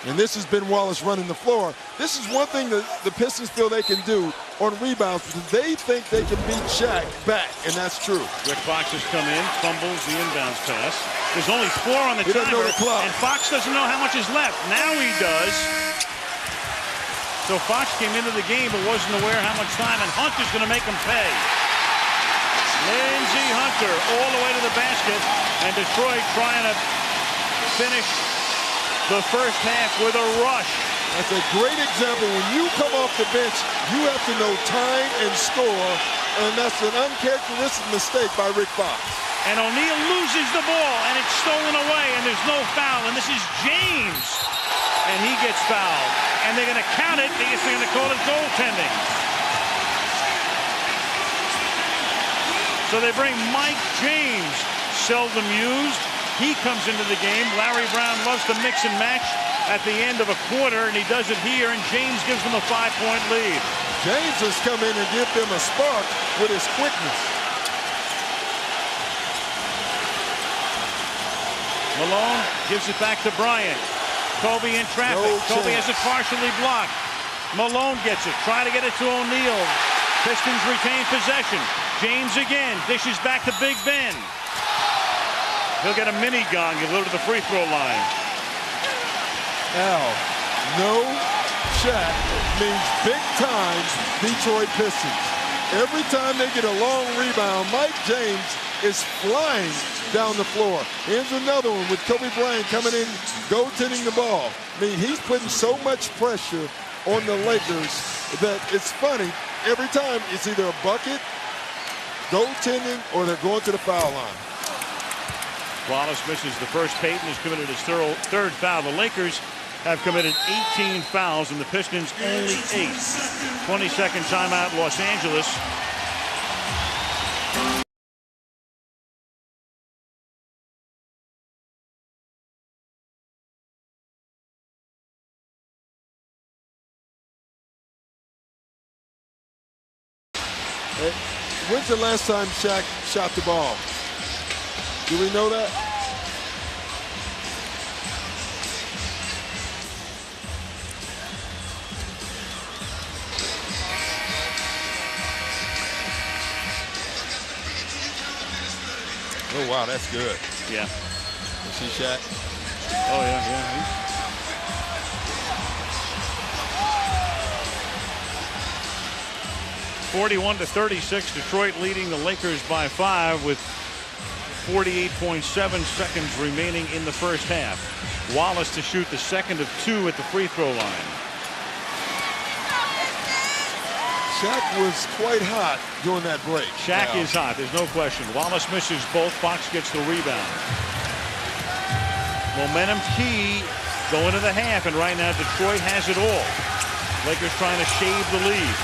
B: And this has been Wallace running the floor. This is one thing that the Pistons feel they can do on rebounds. They think they can beat Shaq back, and that's true.
A: Rick Fox has come in, fumbles the inbounds pass. There's only 4 on the
B: He doesn't know
A: timer,
B: the clock.
A: and Fox doesn't know how much is left. Now he does. So Fox came into the game but wasn't aware how much time, and Hunter's going to make him pay. Lindsey Hunter all the way to the basket, and Detroit trying to finish the first half with a rush.
B: That's a great example. When you come off the bench, you have to know time and score, and that's an uncharacteristic mistake by Rick Fox.
A: And O'Neal loses the ball, and it's stolen away, and there's no foul, and this is James. And he gets fouled. And they're going to count it because they're going to call it goaltending. So they bring Mike James, seldom used. He comes into the game. Larry Brown loves to mix and match at the end of a quarter, and he does it here, and James gives them a 5-point lead.
B: James has come in and give them a spark with his quickness.
A: Malone gives it back to Bryant. Kobe in traffic. Kobe has it partially blocked. Malone gets it. Try to get it to O'Neal. Pistons retain possession. James again. Dishes back to Big Ben. He'll get a mini gong. He'll go to the free throw line.
B: Now, no Shaq means big time Detroit Pistons. Every time they get a long rebound, Mike James is flying down the floor. Here's another one with Kobe Bryant coming in, goaltending the ball. I mean, he's putting so much pressure on the Lakers that it's funny. Every time it's either a bucket, goaltending, or they're going to the foul line.
A: Wallace misses the first. Payton has committed his third foul. The Lakers have committed 18 fouls, and the Pistons only 8. 20-second timeout, Los Angeles.
B: When's the last time Shaq shot the ball? Do we know that? Oh, wow, that's good.
A: Yeah.
B: You see Shaq?
A: Oh, yeah. 41-36, Detroit leading the Lakers by 5 with 48.7 seconds remaining in the first half. Wallace to shoot the second of 2 at the free throw line.
B: Shaq was quite hot during that break.
A: Shaq is hot, there's no question. Wallace misses both. Fox gets the rebound. Momentum key going to the half, and right now Detroit has it all. Lakers trying to shave the lead.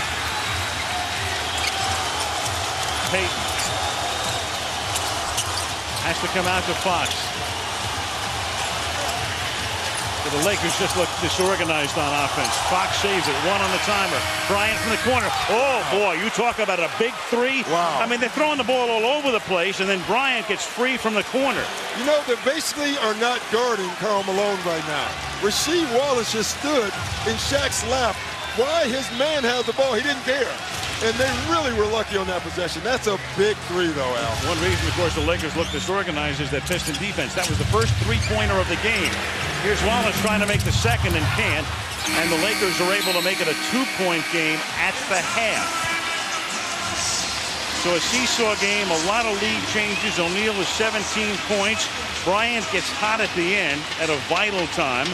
A: Payton has to come out to Fox. But the Lakers just look disorganized on offense. Fox saves it. 1 on the timer. Bryant from the corner. Oh, boy, you talk about a big 3.
B: Wow.
A: I mean, they're throwing the ball all over the place, and then Bryant gets free from the corner.
B: You know, they basically are not guarding Karl Malone right now. Rasheed Wallace just stood in Shaq's lap. Why? His man had the ball. He didn't care. And they really were lucky on that possession. That's a big 3, though, Al.
A: One reason, of course, the Lakers look disorganized is that Piston defense. That was the first 3-pointer of the game. Here's Wallace trying to make the second and can't. And the Lakers are able to make it a 2-point game at the half. So a seesaw game, a lot of lead changes. O'Neal with 17 points. Bryant gets hot at the end at a vital time.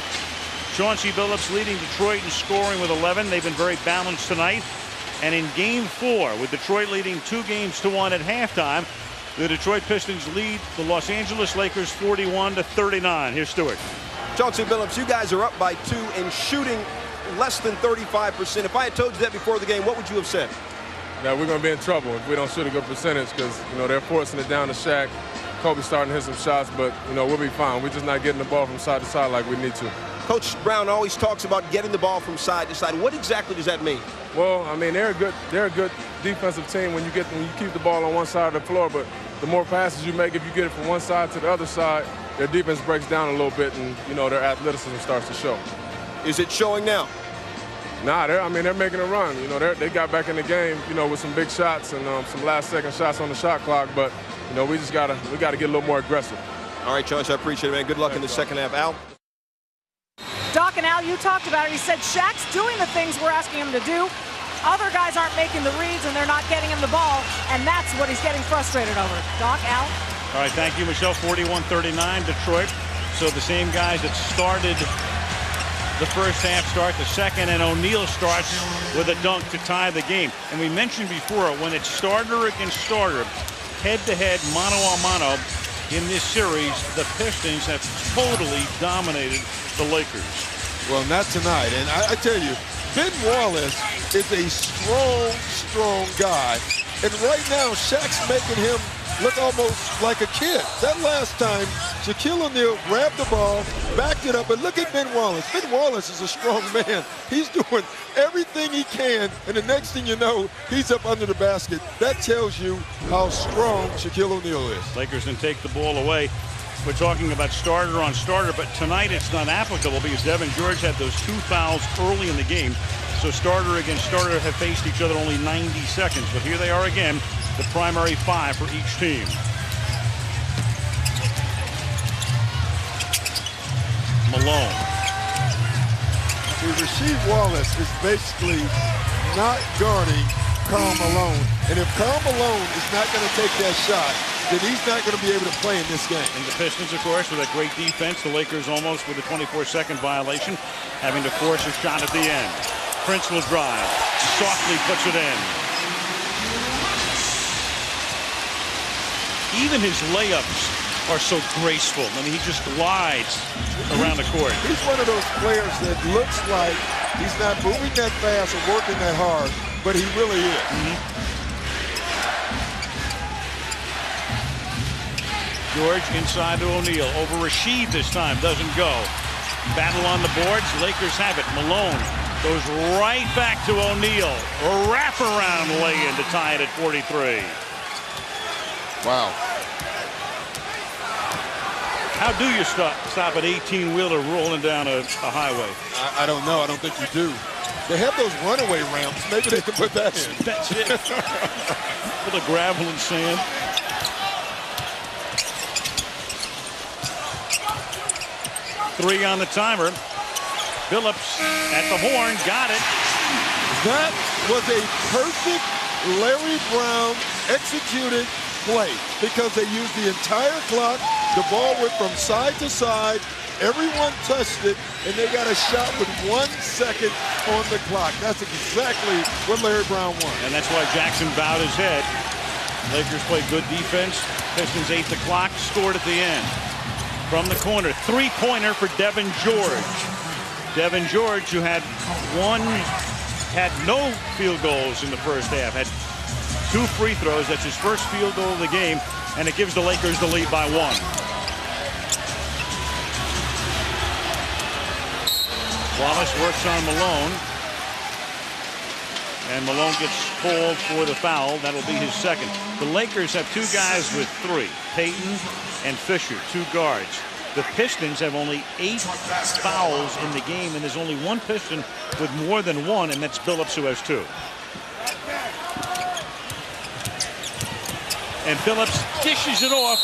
A: Chauncey Billups leading Detroit in scoring with 11. They've been very balanced tonight. And in game 4, with Detroit leading 2-1 at halftime, the Detroit Pistons lead the Los Angeles Lakers 41-39. Here's Stewart.
D: Chauncey Billups, you guys are up by 2 and shooting less than 35%. If I had told you that before the game, what would you have said?
G: Now we're going to be in trouble if we don't shoot a good percentage because, they're forcing it down to Shaq. Kobe's starting to hit some shots, but, we'll be fine. We're just not getting the ball from side to side like we need to.
D: Coach Brown always talks about getting the ball from side to side. What exactly does that mean?
G: Well, they're a good defensive team when you keep the ball on one side of the floor, but the more passes you make, if you get it from one side to the other side, their defense breaks down a little bit and, their athleticism starts to show. Is it showing now? Nah, they're making a run. They got back in the game, with some big shots and some last-second shots on the shot clock. But, we gotta get a little more aggressive.
D: All right, Chauncey, I appreciate it, man. Good luck in the second half. Al?
C: Doc and Al, you talked about it. You said Shaq's doing the things we're asking him to do. Other guys aren't making the reads, and they're not getting him the ball, and that's what he's getting frustrated over. Doc, Al?
A: All right, thank you, Michelle. 41-39, Detroit. So the same guys that started the first half start the second, and O'Neal starts with a dunk to tie the game. And we mentioned before, when it's starter against starter, head-to-head, mano-a-mano, in this series, the Pistons have totally dominated the Lakers.
B: Well, not tonight. And I tell you, Ben Wallace is a strong guy. And right now, Shaq's making him look almost like a kid. That last time, Shaquille O'Neal grabbed the ball, backed it up, and look at Ben Wallace. Ben Wallace is a strong man. He's doing everything he can, and the next thing you know, he's up under the basket. That tells you how strong Shaquille O'Neal is.
A: Lakers can take the ball away. We're talking about starter on starter, but tonight it's not applicable because Devean George had those 2 fouls early in the game. So starter against starter have faced each other only 90 seconds. But here they are again, the primary 5 for each team. Malone.
B: Rasheed Wallace is basically not guarding Karl Malone. And if Karl Malone is not going to take that shot, then he's not going to be able to play in this game.
A: And the Pistons, of course, with a great defense. The Lakers almost with a 24-second violation, having to force a shot at the end. Prince will drive, softly puts it in. Even his layups are so graceful. I mean, he just glides around the court.
B: He's one of those players that looks like he's not moving that fast or working that hard, but he really is.
A: George inside to O'Neal. Over Rasheed this time. Doesn't go. Battle on the boards. Lakers have it. Malone goes right back to O'Neal. A wraparound lay-in to tie it at 43.
B: Wow.
A: How do you stop an 18-wheeler rolling down a highway?
B: I don't know. I don't think you do. They have those runaway ramps. Maybe they can put that in.
A: That's it. Full of gravel and sand. Three on the timer. Billups at the horn, got it.
B: That was a perfect Larry Brown executed play because they used the entire clock. The ball went from side to side. Everyone touched it, and they got a shot with 1 second on the clock. That's exactly what Larry Brown wanted.
A: And that's why Jackson bowed his head. Lakers played good defense. Pistons ate the clock, scored at the end. From the corner, three-pointer for Devean George. Devean George, who had no field goals in the first half, had 2 free throws. That's his first field goal of the game, and it gives the Lakers the lead by 1. Wallace works on Malone, and Malone gets called for the foul. That'll be his second. The Lakers have 2 guys with 3, Payton and Fisher, 2 guards. The Pistons have only 8 fouls in the game, and there's only 1 Piston with more than 1, and that's Billups, who has 2. And Billups dishes it off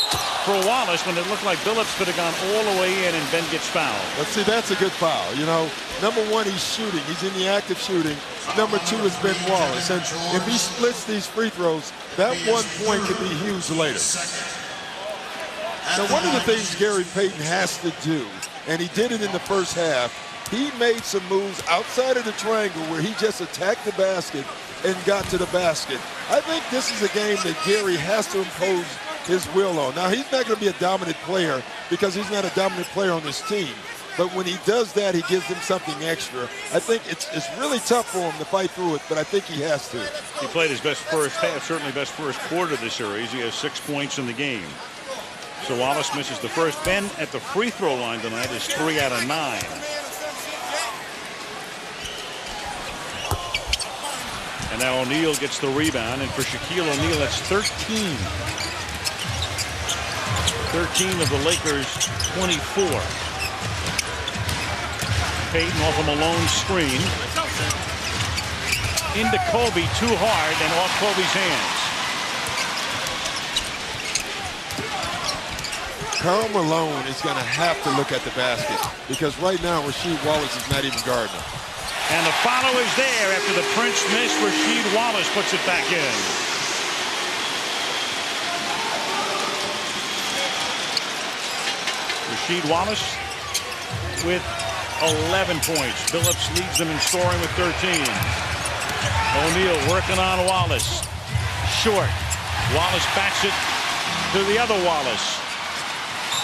A: for Wallace when it looked like Billups could have gone all the way in, and Ben gets fouled.
B: But see, that's a good foul. You know, number one, he's shooting. He's in the act of shooting. Number two is Ben Wallace. And if he splits these free throws, that 1 point could be huge later. Now, one of the things Gary Payton has to do, and he did it in the first half, he made some moves outside of the triangle where he just attacked the basket and got to the basket. I think this is a game that Gary has to impose his will on. Now, he's not going to be a dominant player because he's not a dominant player on this team. But when he does that, he gives them something extra. I think it's really tough for him to fight through it, but I think he has to.
A: He played his best first half, certainly best first quarter of the series. He has 6 points in the game. So Wallace misses the first. Ben at the free throw line tonight is 3 out of 9. And now O'Neal gets the rebound, and for Shaquille O'Neal, that's 13. 13 of the Lakers' 24. Payton off a Malone screen. Into Kobe, too hard, and off Kobe's hands.
B: Karl Malone is going to have to look at the basket because right now Rasheed Wallace is not even guarding him.
A: And the follow is there after the Prince miss. Rasheed Wallace puts it back in. Rasheed Wallace with 11 points. Billups leads them in scoring with 13. O'Neal working on Wallace. Short. Wallace backs it to the other Wallace.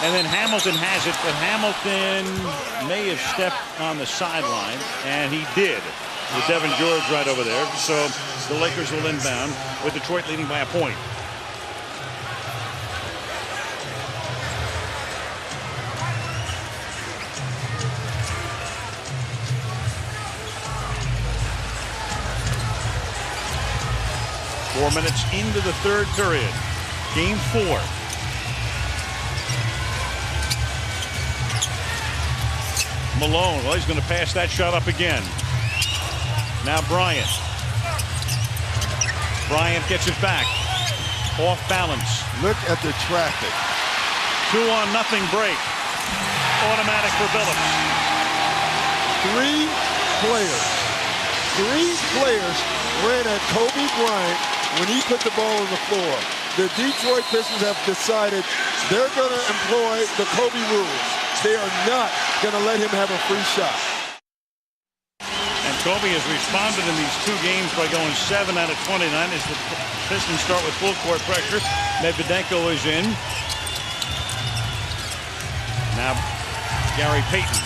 A: And then Hamilton has it, but Hamilton may have stepped on the sideline, and he did, with Devean George right over there. So the Lakers will inbound with Detroit leading by a point. Four minutes into the third period. Game 4. Malone, well, he's going to pass that shot up again. Now Bryant. Bryant gets it back. Off balance.
B: Look at the traffic.
A: 2-on-0 break. Automatic for Billups.
B: 3 players ran at Kobe Bryant when he put the ball on the floor. The Detroit Pistons have decided they're going to employ the Kobe rules. They are not going to let him have a free shot.
A: And Kobe has responded in these 2 games by going 7 out of 29 as the Pistons start with full court pressure. Medvedenko is in. Now Gary Payton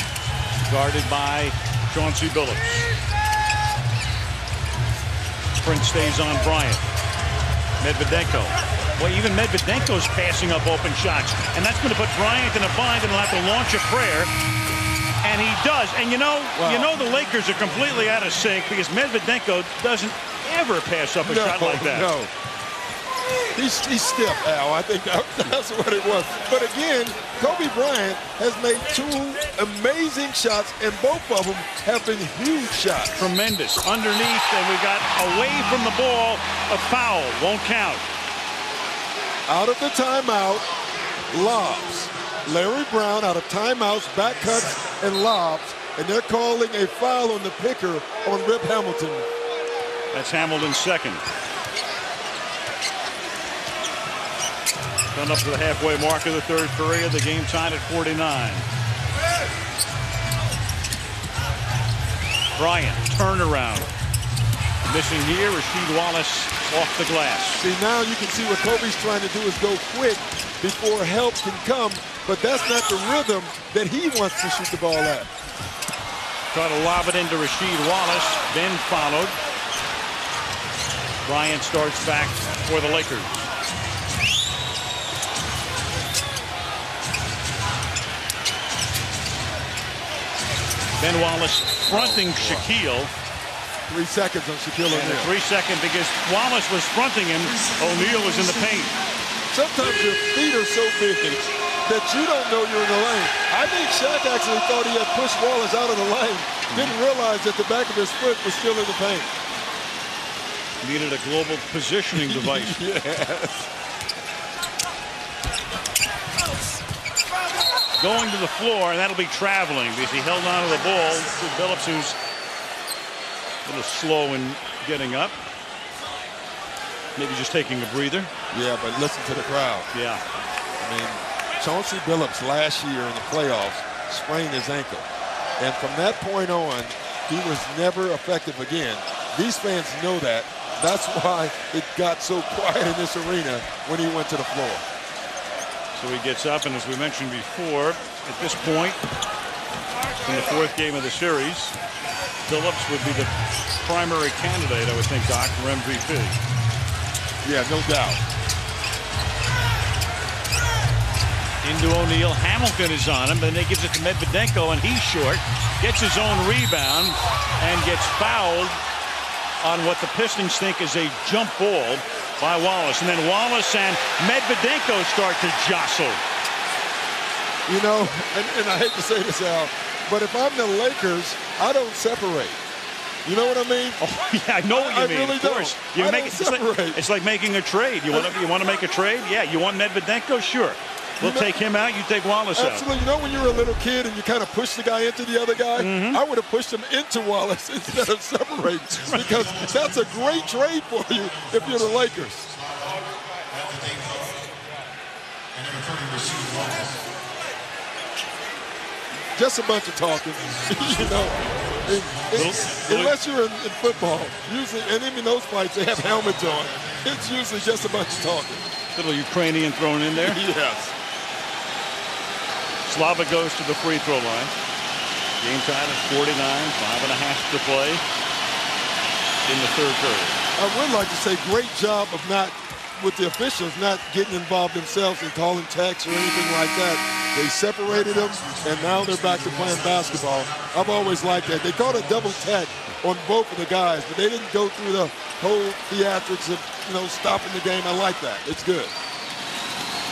A: guarded by Chauncey Billups. Prince stays on Bryant. Medvedenko. Well, even Medvedenko's passing up open shots. And that's going to put Bryant in a bind, and he'll have to launch a prayer. And he does. And you know the Lakers are completely out of sync because Medvedenko doesn't ever pass up a shot like that.
B: No. He's stiff, Al. I think that's what it was. But again, Kobe Bryant has made 2 amazing shots, and both of them have been huge shots.
A: Tremendous. Underneath, and we got away from the ball. A foul. Won't count.
B: Out of the timeout, lobs. Larry Brown out of timeouts, back cuts, and lobs. And they're calling a foul on the picker on Rip Hamilton.
A: That's Hamilton's second. Done up to the halfway mark of the third period. The game tied at 49. Bryant, turnaround. Missing here, Rasheed Wallace off the glass.
B: See, now you can see what Kobe's trying to do is go quick before help can come, but that's not the rhythm that he wants to shoot the ball at.
A: Try to lob it into Rasheed Wallace, then followed. Bryant starts back for the Lakers. Ben Wallace fronting Shaquille.
B: 3 seconds on Shaquille O'Neal.
A: 3 seconds because Wallace was fronting him. O'Neal was in the paint.
B: Sometimes your feet are so big that you don't know you're in the lane. I think Shaq actually thought he had pushed Wallace out of the lane. Didn't realize that the back of his foot was still in the paint.
A: Needed a global positioning device.
B: Yes.
A: going to the floor, and that'll be traveling because he held on to the ball. Billups, who's a little slow in getting up. Maybe just taking a breather.
B: Yeah, but listen to the crowd.
A: Yeah.
B: I mean, Chauncey Billups last year in the playoffs sprained his ankle. And from that point on, he was never effective again. These fans know that. That's why it got so quiet in this arena when he went to the floor.
A: So he gets up, and as we mentioned before, at this point in the fourth game of the series, Billups would be the primary candidate, I would think, Doc, for MVP.
B: Yeah, no doubt.
A: Into O'Neal. Hamilton is on him, then he gives it to Medvedenko, and he's short. Gets his own rebound and gets fouled on what the Pistons think is a jump ball by Wallace. And then Wallace and Medvedenko start to jostle.
B: You know, and I hate to say this, Al, but if I'm the Lakers, I don't separate. You know what I mean?
A: Oh, yeah, I know what you mean.
B: Really
A: of course. You
B: I
A: make
B: don't
A: it's
B: separate.
A: it's like making a trade. You want to make a trade? Yeah. You want Medvedenko? Sure. We'll take him out. You take Wallace out.
B: Absolutely. You know when you were a little kid and you kind of pushed the guy into the other guy? I would have pushed him into Wallace instead of separating. Because that's a great trade for you if you're the Lakers. Just a bunch of talking, you know. Unless you're in football, usually, and even those fights, they have helmets on. It's usually just a bunch of talking.
A: Little Ukrainian thrown in there.
B: Yes.
A: Slava goes to the free throw line. Game tied at 49, 5.5 to play in the third period.
B: I would like to say great job of not, with the officials, not getting involved themselves and calling techs or anything like that. They separated them, and now they're back to playing basketball. I've always liked that. They called a double tech on both of the guys, but they didn't go through the whole theatrics of, you know, stopping the game. I like that. It's good.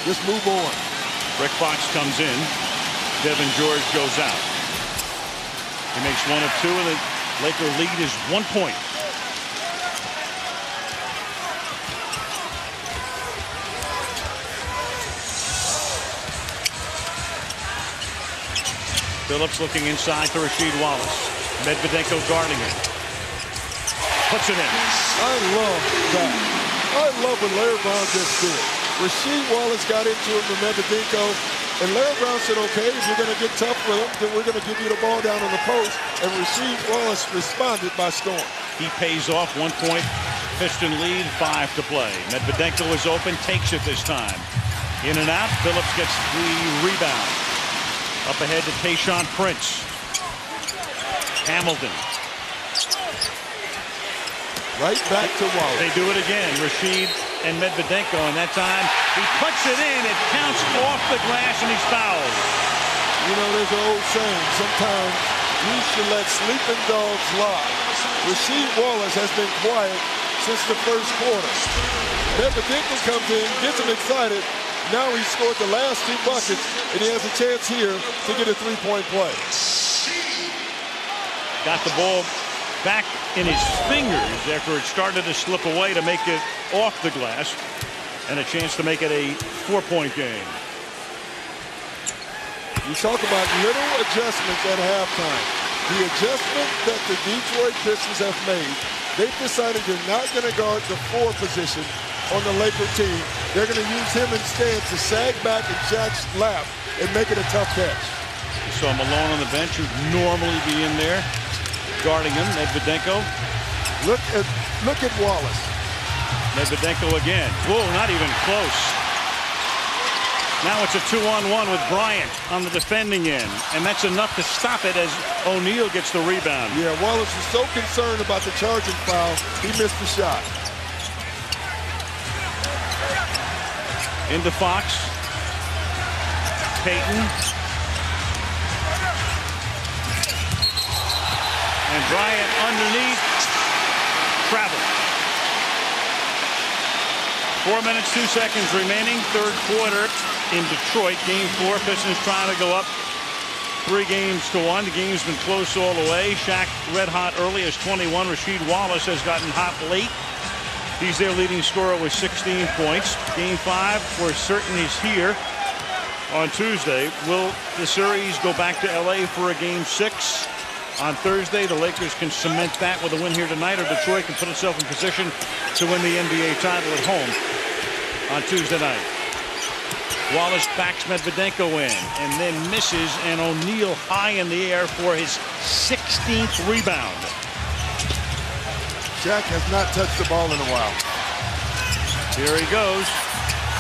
B: Just move on.
A: Rick Fox comes in. Devean George goes out. He makes one of two, and the Laker lead is 1 point. Billups looking inside to Rasheed Wallace. Medvedenko guarding him. Puts it in.
B: I love that. I love what Larry Brown just did. Rasheed Wallace got into it with Medvedenko, and Larry Brown said, okay, if you're going to get tough with him, then we're going to give you the ball down on the post. And Rasheed Wallace responded by scoring.
A: He pays off. 1 point. Piston lead, 5 to play. Medvedenko is open, takes it this time. In and out. Billups gets the rebound. Up ahead to Tayshaun Prince. Hamilton.
B: Right back to Wallace.
A: They do it again. Rasheed and Medvedenko, and that time he puts it in. It counts off the glass, and he's fouled.
B: You know, there's an old saying, sometimes you should let sleeping dogs lie. Rasheed Wallace has been quiet since the first quarter. Medvedenko comes in, gets him excited. Now he scored the last 2 buckets, and he has a chance here to get a 3-point play.
A: Got the ball back in his fingers after it started to slip away to make it off the glass, and a chance to make it a 4-point game.
B: You talk about little adjustments at halftime. The adjustment that the Detroit Pistons have made, they've decided they're not going to guard the 4 position on the Laker team. They're going to use him instead to sag back in Shaq's lap and make it a tough catch.
A: You saw Malone on the bench, who'd normally be in there guarding him. Medvedenko.
B: Look at Wallace.
A: Medvedenko again. Whoa, not even close. Now it's a 2-on-1 with Bryant on the defending end, and that's enough to stop it as O'Neal gets the rebound.
B: Yeah, Wallace was so concerned about the charging foul, he missed the shot.
A: Into Fox. Payton. And Bryant underneath. Travel. 4 minutes, 2 seconds remaining. Third quarter in Detroit. Game 4. Pistons trying to go up 3-1. The game's been close all the way. Shaq red hot early as 21. Rasheed Wallace has gotten hot late. He's their leading scorer with 16 points. Game 5, we're certain he's here. on Tuesday. Will the series go back to LA for a game 6 on Thursday? The Lakers can cement that with a win here tonight, or Detroit can put itself in position to win the NBA title at home on Tuesday night. Wallace backs Medvedenko in and then misses, and O'Neal high in the air for his 16th rebound.
B: Shaq has not touched the ball in a while.
A: Here he goes.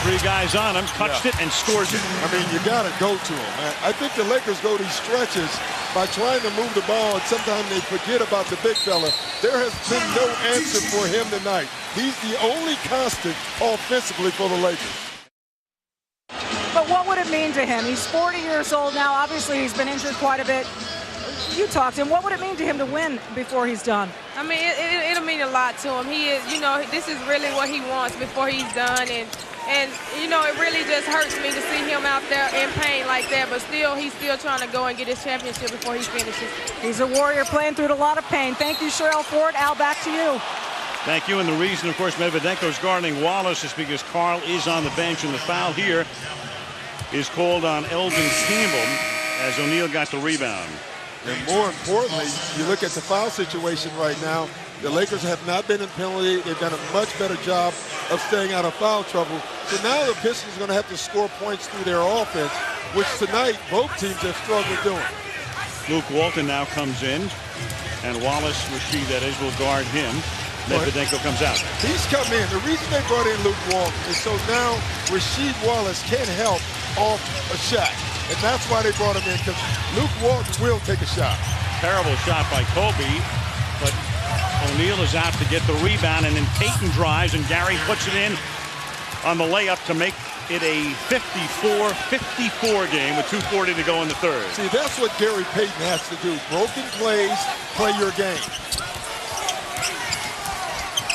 A: 3 guys on him, touched it and scores it.
B: I mean, you got to go to him, man. I think the Lakers go these stretches by trying to move the ball, and sometimes they forget about the big fella. There has been no answer for him tonight. He's the only constant offensively for the Lakers.
C: But what would it mean to him? He's 40 years old now. Obviously, he's been injured quite a bit. You talked to him. What would it mean to him to win before he's done?
H: I mean, it'll mean a lot to him. He is, you know, this is really what he wants before he's done. And you know, it really just hurts me to see him out there in pain like that. But still, he's still trying to go and get his championship before he finishes.
C: He's a warrior playing through a lot of pain. Thank you, Cheryl Ford. Al, back to you.
A: Thank you. And the reason, of course, Medvedenko's guarding Wallace is because Karl is on the bench, and the foul here is called on Elden Campbell as O'Neal got the rebound.
B: And more importantly, you look at the foul situation right now, the Lakers have not been in penalty. They've done a much better job of staying out of foul trouble. So now the Pistons are going to have to score points through their offense, which tonight both teams have struggled doing.
A: Luke Walton now comes in, and Wallace, Rasheed, that is, will guard him. Medvedenko comes out.
B: He's come in. The reason they brought in Luke Walton is so now Rasheed Wallace can help off a shot. And that's why they brought him in, because Luke Walton will take a shot.
A: Terrible shot by Kobe, but O'Neal is out to get the rebound, and then Payton drives, and Gary puts it in on the layup to make it a 54-54 game with 2:40 to go in the third.
B: See, that's what Gary Payton has to do. Broken plays, play your game.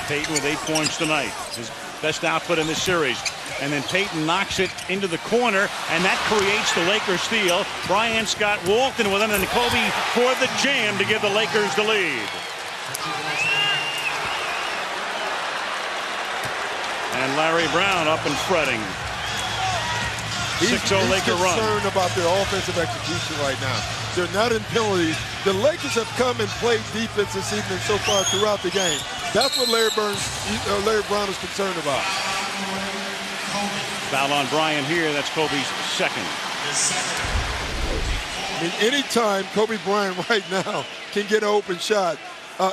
A: Payton with 8 points tonight, his best output in this series. And then Payton knocks it into the corner, and that creates the Lakers steal. Bryant's got Walton with him, and Kobe for the jam to give the Lakers the lead. And Larry Brown up and fretting. 6-0 Laker run.
B: He's concerned about their offensive execution right now. They're not in penalties. The Lakers have come and played defense this evening so far throughout the game. That's what Larry Brown is concerned about.
A: Foul on Bryant here. That's Kobe's second.
B: I mean, anytime Kobe Bryant right now can get an open shot,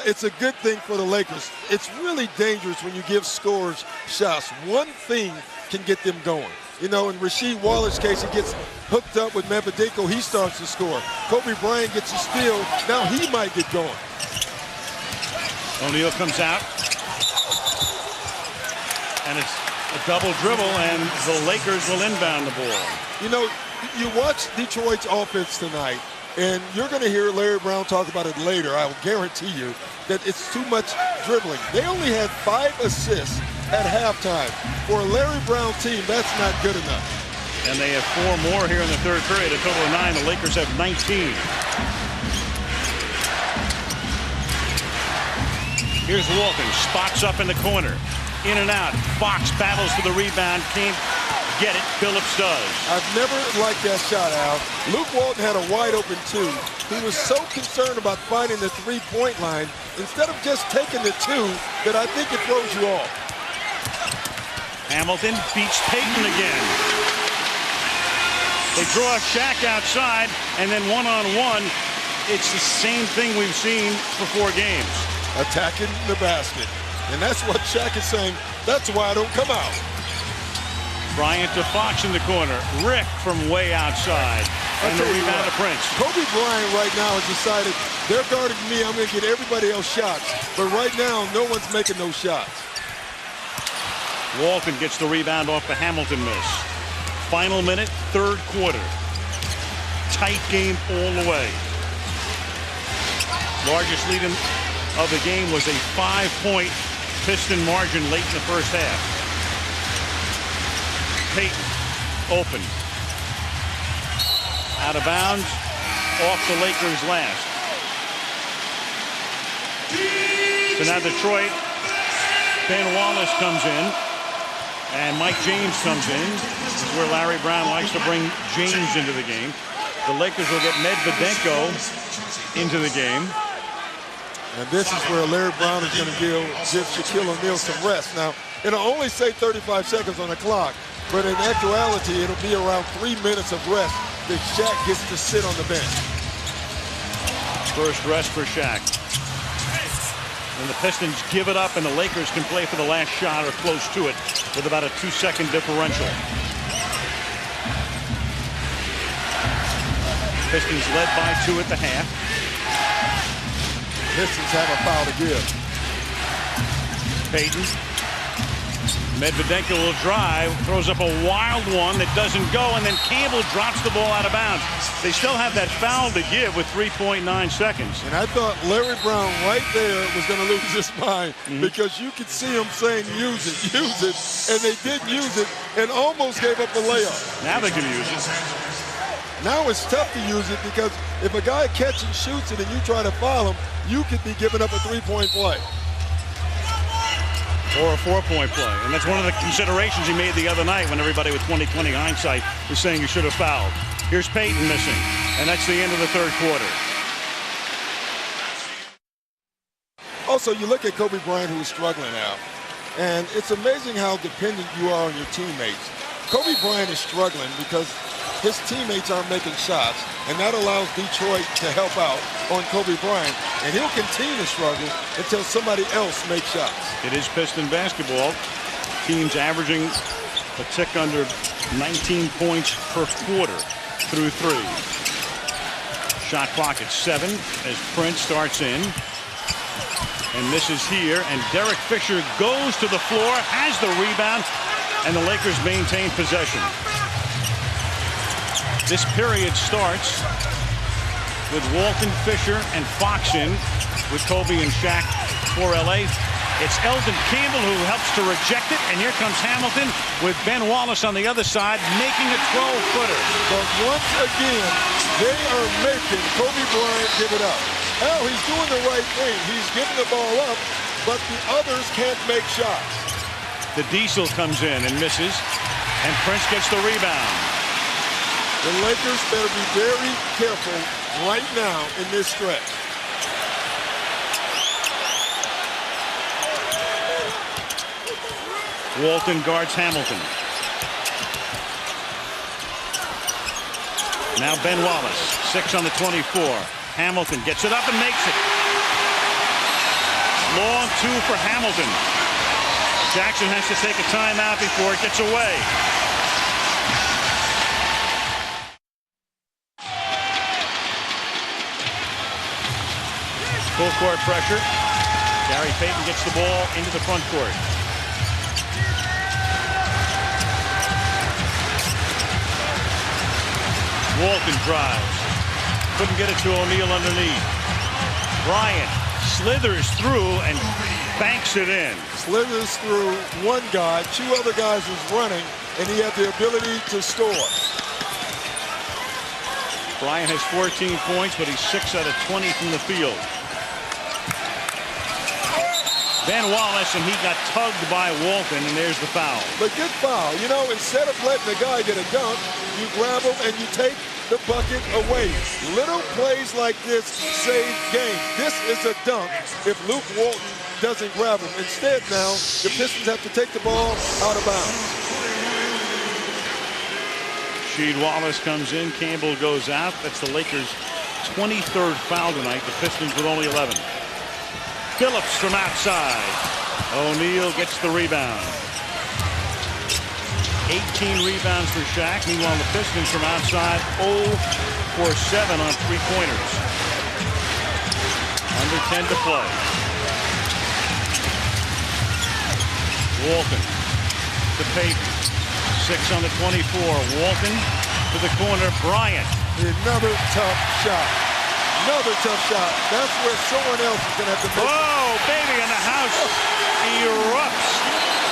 B: it's a good thing for the Lakers. It's really dangerous when you give scorers shots. One thing can get them going. You know, in Rasheed Wallace's case, he gets hooked up with Medvedenko. He starts to score. Kobe Bryant gets a steal. Now he might get going.
A: O'Neal comes out. And it's a double dribble, and the Lakers will inbound the ball.
B: You know, you watch Detroit's offense tonight, and you're going to hear Larry Brown talk about it later. I will guarantee you that it's too much dribbling. They only had 5 assists at halftime. For a Larry Brown team, that's not good enough.
A: And they have 4 more here in the third period, a total of 9. The Lakers have 19. Here's Walton, spots up in the corner. In and out. Fox battles for the rebound. Can't get it. Billups does.
B: I've never liked that shot, Al. Luke Walton had a wide open 2. He was so concerned about finding the 3-point line instead of just taking the 2 that I think it throws you off.
A: Hamilton beats Payton again. They draw Shaq outside, and then one-on-one, it's the same thing we've seen for 4 games.
B: Attacking the basket. And that's what Shaq is saying. That's why I don't come out.
A: Bryant to Fox in the corner. Rick from way outside. And the rebound to Prince.
B: Kobe Bryant right now has decided they're guarding me. I'm going to get everybody else shots. But right now, no one's making those shots.
A: Walton gets the rebound off the Hamilton miss. Final minute, third quarter. Tight game all the way. Largest lead of the game was a 5-point Piston margin late in the first half. Payton open. Out of bounds. Off the Lakers last. So now Detroit. Ben Wallace comes in. And Mike James comes in. This is where Larry Brown likes to bring James into the game. The Lakers will get Medvedenko into the game.
B: And this is where Larry Brown is going to give Shaquille O'Neal some rest. Now, it'll only say 35 seconds on the clock, but in actuality, it'll be around 3 minutes of rest that Shaq gets to sit on the bench.
A: First rest for Shaq. And the Pistons give it up, and the Lakers can play for the last shot or close to it with about a 2-second differential. Pistons led by 2 at the half.
B: Pistons have a foul to give.
A: Payton. Medvedenko will drive, throws up a wild one that doesn't go, and then Campbell drops the ball out of bounds. They still have that foul to give with 3.9 seconds.
B: And I thought Larry Brown right there was going to lose his mind because you could see him saying, use it, and they didn't use it and almost gave up a layup.
A: Now they can use it.
B: Now it's tough to use it because if a guy catches and shoots it and you try to foul him, you could be giving up a 3-point play.
A: Or a 4-point play. And that's one of the considerations he made the other night when everybody with 20/20 hindsight was saying you should have fouled. Here's Payton missing. And that's the end of the third quarter.
B: Also, you look at Kobe Bryant, who's struggling now. And it's amazing how dependent you are on your teammates. Kobe Bryant is struggling because his teammates aren't making shots, and that allows Detroit to help out on Kobe Bryant, and he'll continue to struggle until somebody else makes shots.
A: It is Piston basketball. Teams averaging a tick under 19 points per quarter through 3. Shot clock at 7 as Prince starts in and misses here, and Derek Fisher goes to the floor, has the rebound, and the Lakers maintain possession. This period starts with Walton, Fisher, and Fox in with Kobe and Shaq for LA. It's Elden Campbell who helps to reject it, and here comes Hamilton with Ben Wallace on the other side making a 12-footer.
B: But once again, they are making Kobe Bryant give it up. Hell, he's doing the right thing. He's giving the ball up, but the others can't make shots.
A: The Diesel comes in and misses, and Prince gets the rebound.
B: The Lakers better be very careful right now in this stretch.
A: Walton guards Hamilton. Now Ben Wallace, 6 on the 24. Hamilton gets it up and makes it. Long 2 for Hamilton. Jackson has to take a timeout before it gets away. Full court pressure. Gary Payton gets the ball into the front court. Walton drives. Couldn't get it to O'Neal underneath. Bryant slithers through and banks it in.
B: Slithers through one guy, 2 other guys was running, and he had the ability to score.
A: Bryant has 14 points, but he's 6 out of 20 from the field. Ben Wallace, and he got tugged by Walton, and there's the foul.
B: But good foul. You know, instead of letting the guy get a dunk, you grab him and you take the bucket away. Little plays like this save games. This is a dunk if Luke Walton doesn't grab him. Instead now, the Pistons have to take the ball out of bounds.
A: Rasheed Wallace comes in. Campbell goes out. That's the Lakers' 23rd foul tonight. The Pistons with only 11. Billups from outside. O'Neal gets the rebound. 18 rebounds for Shaq. Meanwhile, the Pistons from outside 0 for 7 on 3-pointers. Under 10 to play. Walton to Payton. 6 on the 24. Walton to the corner. Bryant.
B: Another tough shot. Another tough shot. That's where someone else is going to have to make it.
A: Whoa, baby, in the house erupts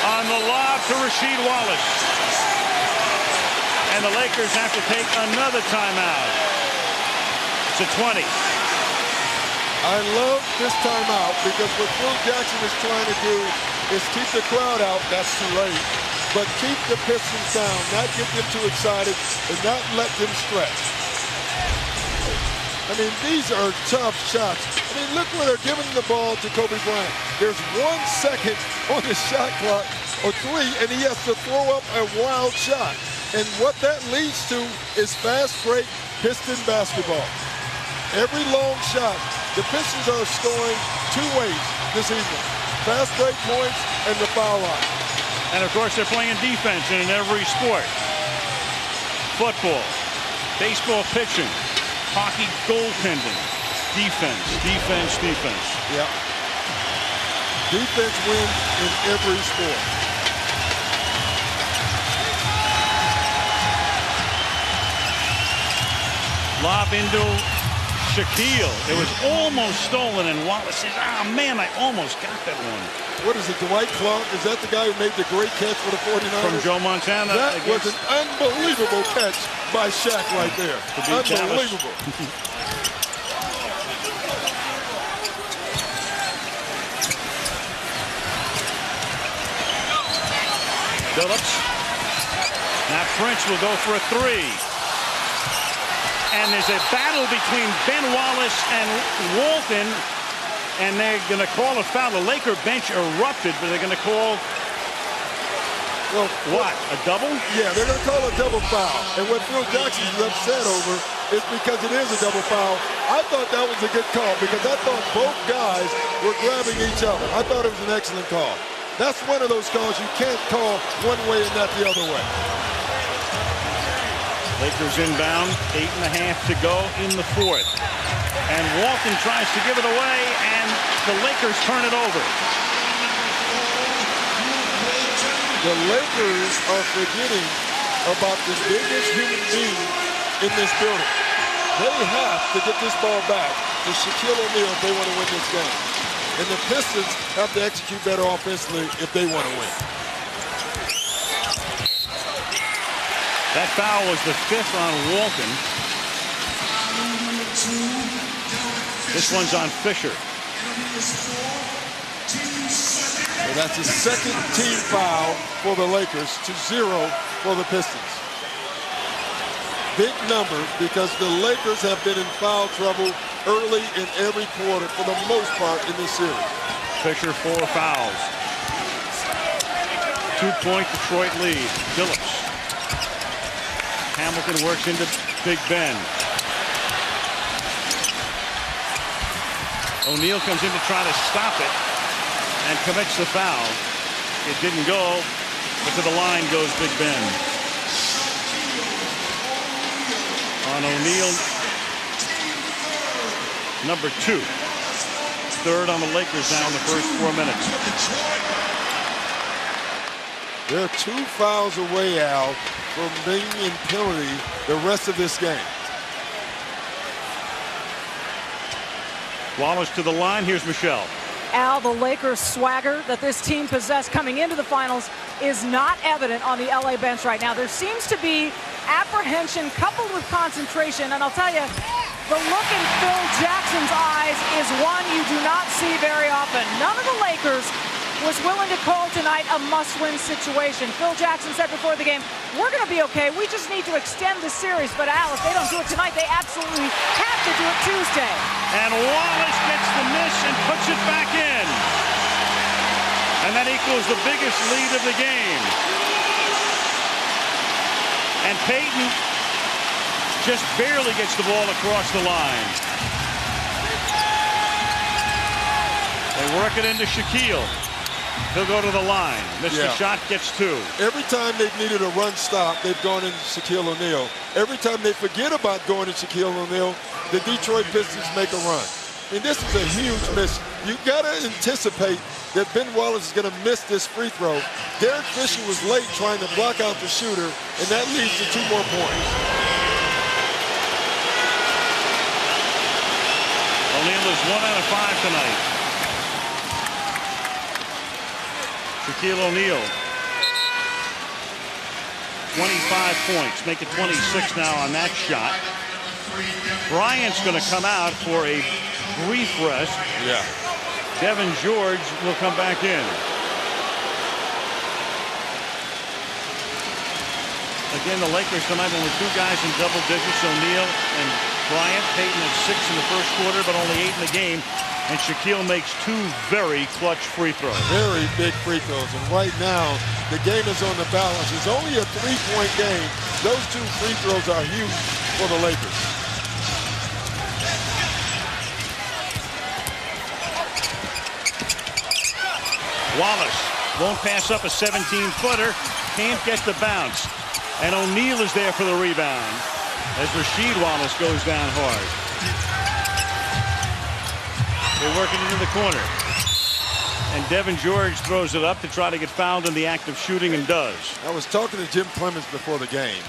A: on the lob to Rasheed Wallace. And the Lakers have to take another timeout. It's a 20.
B: I love this timeout because what Phil Jackson is trying to do is keep the crowd out. That's too late. but keep the Pistons down, not get them too excited, and not let them stretch. I mean, these are tough shots. I mean, look where they're giving the ball to Kobe Bryant. There's 1 second on the shot clock, or 3, and he has to throw up a wild shot. And what that leads to is fast break Piston basketball. Every long shot, the Pistons are scoring 2 ways this evening. Fast break points and the foul line.
A: And of course, they're playing defense in every sport. Football, baseball pitching, hockey goaltending, defense, defense, defense.
B: Yeah. Defense wins in every sport.
A: Lob into Shaquille. It was almost stolen, and Wallace says, "Ah, man, I almost got that one."
B: What is it, Dwight Clark? Is that the guy who made the great catch for the 49ers?
A: From Joe Montana.
B: That was an unbelievable catch by Shaq right there. Unbelievable.
A: Billups. Now Prince will go for a 3. And there's a battle between Ben Wallace and Walton, and they're going to call a foul. The Laker bench erupted, but they're going to call, well, what, a double?
B: Yeah, they're going to call a double foul. And what Phil Jackson is upset over is because it is a double foul. I thought that was a good call because I thought both guys were grabbing each other. I thought it was an excellent call. That's one of those calls you can't call one way and not the other way.
A: Lakers inbound, 8.5 to go in the 4th. And Walton tries to give it away, and the Lakers turn it over.
B: The Lakers are forgetting about the biggest human being in this building. They have to get this ball back to Shaquille O'Neal if they want to win this game. And the Pistons have to execute better offensively if they want to win.
A: That foul was the 5th on Walton. This one's on Fisher.
B: So that's the 2nd team foul for the Lakers to 0 for the Pistons. Big number because the Lakers have been in foul trouble early in every quarter for the most part in this series.
A: Fisher 4 fouls. 2-point Detroit lead. Billups. Hamilton works into Big Ben. O'Neal comes in to try to stop it and commits the foul. It didn't go, but to the line goes Big Ben. On O'Neal, number 2. 3rd on the Lakers now in the first 4 minutes.
B: They're 2 fouls away, Al, from being in penalty the rest of this game.
A: Wallace to the line. Here's Michelle.
C: Al, the Lakers' swagger that this team possessed coming into the finals is not evident on the LA bench right now. There seems to be apprehension coupled with concentration, and I'll tell you, the look in Phil Jackson's eyes is one you do not see very often. None of the Lakers was willing to call tonight a must-win situation. Phil Jackson said before the game, we're going to be okay. We just need to extend the series. But, Al, if they don't do it tonight, they absolutely have to do it Tuesday.
A: And Wallace gets the miss and puts it back in. And that equals the biggest lead of the game. And Payton just barely gets the ball across the line. They work it into Shaquille. He'll go to the line. Missed the shot, gets 2.
B: Every time they've needed a run stop, they've gone into Shaquille O'Neal. Every time they forget about going to Shaquille O'Neal, the Detroit Pistons make a run. I mean, this is a huge miss. You got to anticipate that Ben Wallace is going to miss this free throw. Derek Fisher was late trying to block out the shooter, and that leads to 2 more points.
A: O'Neal is 1 out of 5 tonight. Shaquille O'Neal, 25 points, make it 26 now on that shot. Bryant's going to come out for a brief rest.
B: Yeah.
A: Devean George will come back in. Again, the Lakers tonight only 2 guys in double digits, O'Neal and Bryant. Payton had 6 in the first quarter, but only 8 in the game. And Shaquille makes 2 very clutch free throws.
B: Very big free throws. And right now, the game is on the balance. It's only a 3-point game. Those 2 free throws are huge for the Lakers.
A: Wallace won't pass up a 17-footer. Can't get the bounce. And O'Neal is there for the rebound as Rasheed Wallace goes down hard. They're working into the corner. And Devean George throws it up to try to get fouled in the act of shooting and does.
B: I was talking to Jim Clemens before the game.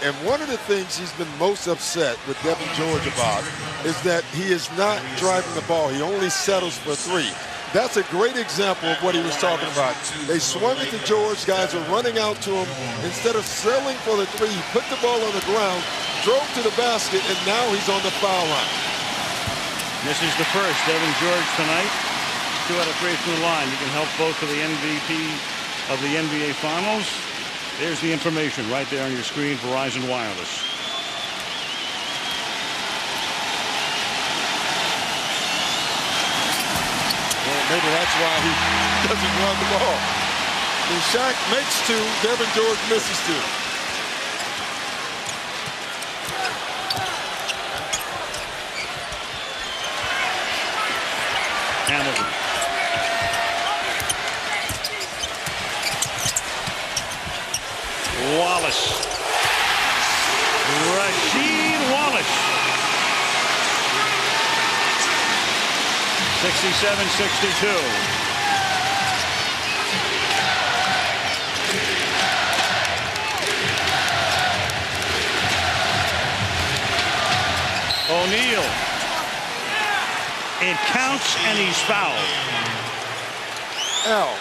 B: And one of the things he's been most upset with Devean George about is that he is not driving the ball. He only settles for 3. That's a great example of what he was talking about. They swung it to George. Guys are running out to him. Instead of settling for the 3, he put the ball on the ground, drove to the basket, and now he's on the foul line.
A: This is the first. Devean George tonight, 2 out of 3 from the line. He can help both for the MVP of the NBA Finals. There's the information right there on your screen, Verizon Wireless.
B: Maybe that's why he doesn't run the ball. And Shaq makes 2, Devean George misses 2.
A: Hamilton. Wallace. Rasheed Wallace. 67-62. O'Neal. It counts and he's fouled.
B: Al,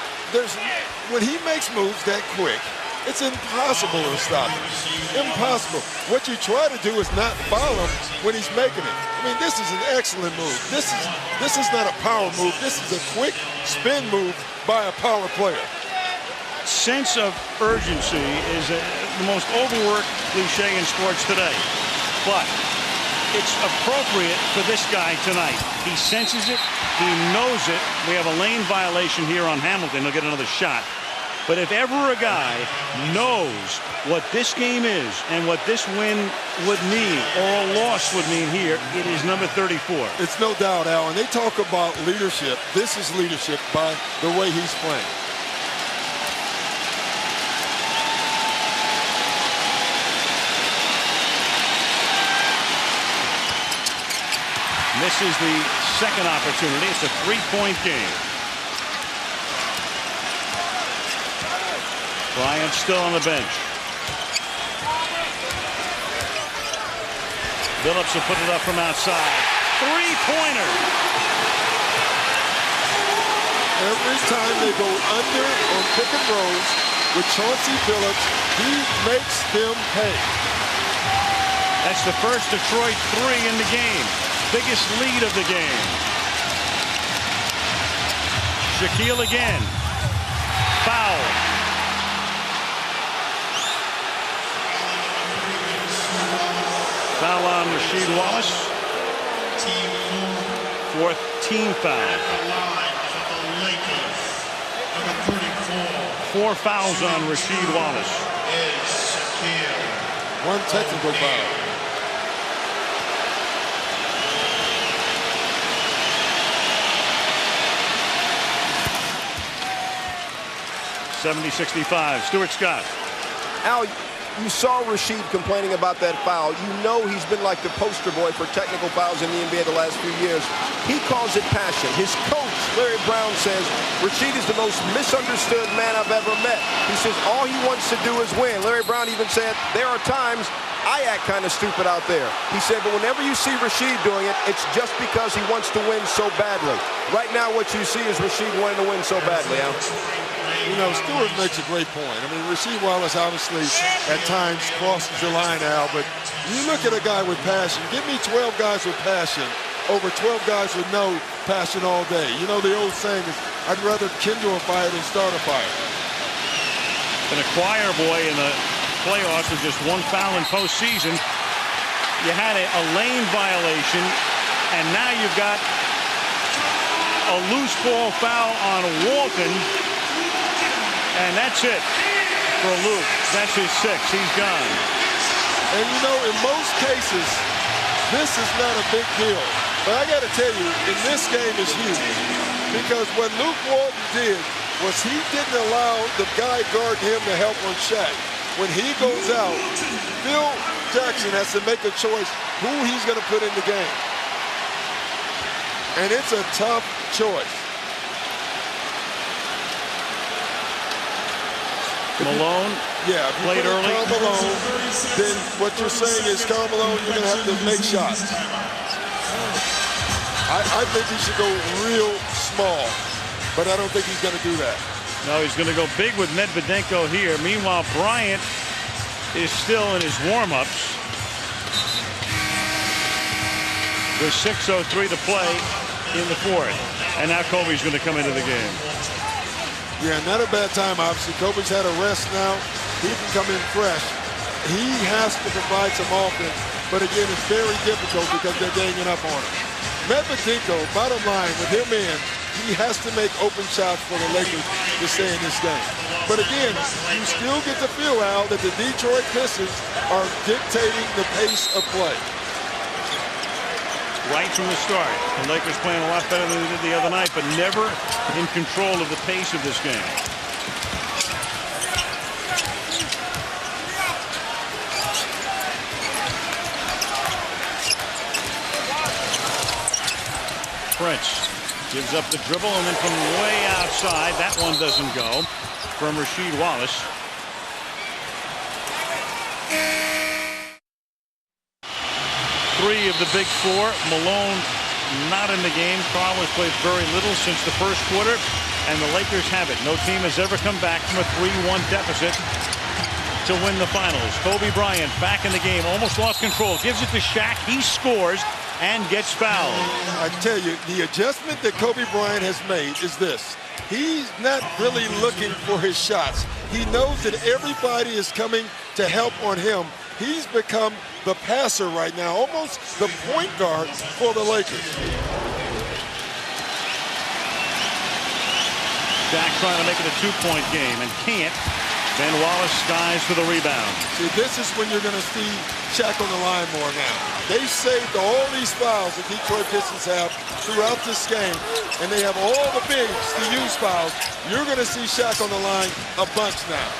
B: when he makes moves that quick, it's impossible to stop him. Impossible. What you try to do is not foul him when he's making it. I mean, this is an excellent move. This is not a power move. This is a quick spin move by a power player.
A: Sense of urgency is the most overworked cliche in sports today. But it's appropriate for this guy tonight. He senses it. He knows it. We have a lane violation here on Hamilton. He'll get another shot. But if ever a guy knows what this game is and what this win would mean or a loss would mean here, it is number 34.
B: It's no doubt, Al. And they talk about leadership. This is leadership by the way he's playing.
A: This is the second opportunity. It's a 3-point game. Bryant still on the bench. Billups will put it up from outside. 3-pointer.
B: Every time they go under on pick and rolls with Chauncey Billups, he makes them pay.
A: That's the first Detroit 3 in the game. Biggest lead of the game. Shaquille again. Foul. Foul on Rasheed Wallace. 4th team foul. 4 fouls on Rasheed Wallace.
B: 1 technical foul.
A: 70-65. Stuart Scott.
D: Al, you saw Rasheed complaining about that foul. You know he's been like the poster boy for technical fouls in the NBA the last few years. He calls it passion. His coach, Larry Brown, says Rasheed is the most misunderstood man I've ever met. He says all he wants to do is win. Larry Brown even said, there are times I act kind of stupid out there. He said, but whenever you see Rasheed doing it, it's just because he wants to win so badly. Right now, what you see is Rasheed wanting to win so badly, Al.
B: You know, Stewart makes a great point. I mean, Rasheed Wallace obviously at times crosses the line, Al, but you look at a guy with passion. Give me 12 guys with passion over 12 guys with no passion all day. You know, the old saying is, I'd rather kindle a fire than start a fire.
A: Been a choir boy in the playoffs with just one foul in postseason. You had a lane violation, and now you've got a loose ball foul on Walton, and that's it for Luke. That's his 6th. He's gone.
B: And you know, in most cases, this is not a big deal. But I got to tell you, in this game is huge. Because what Luke Walton did was he didn't allow the guy guarding him to help on Shaq. When he goes out, Phil Jackson has to make a choice who he's going to put in the game. And it's a tough choice.
A: Malone.
B: Yeah, if you
A: played
B: put in
A: early.
B: Karl Malone, then what you're saying is Karl Malone, you're going to have to make shots. I think he should go real small, but I don't think he's going to do that.
A: No, he's going to go big with Medvedenko here. Meanwhile, Bryant is still in his warm-ups. With 6:03 to play in the 4th. And now Kobe's going to come into the game.
B: Yeah, not a bad time, obviously. Kobe's had a rest now. He can come in fresh. He has to provide some offense. But again, it's very difficult because they're ganging up on him. Medvedenko, bottom line, with him in, he has to make open shots for the Lakers to stay in this game. But again, you still get the feel, Al, that the Detroit Pistons are dictating the pace of play.
A: Right from the start. The Lakers playing a lot better than they did the other night, but never in control of the pace of this game. Prince gives up the dribble, and then from way outside, that one doesn't go, from Rasheed Wallace. Three of the big 4. Malone not in the game. Karl has played very little since the first quarter, and the Lakers have it. No team has ever come back from a 3-1 deficit to win the finals. Kobe Bryant back in the game, almost lost control, gives it to Shaq. He scores and gets fouled.
B: I tell you, the adjustment that Kobe Bryant has made is this. He's not really looking for his shots. He knows that everybody is coming to help on him. He's become the passer right now, almost the point guard for the Lakers.
A: Shaq trying to make it a 2-point game and can't. Ben Wallace skies for the rebound.
B: See, this is when you're going to see Shaq on the line more now. They saved all these fouls the Detroit Pistons have throughout this game, and they have all the bigs to use fouls. You're going to see Shaq on the line a bunch now.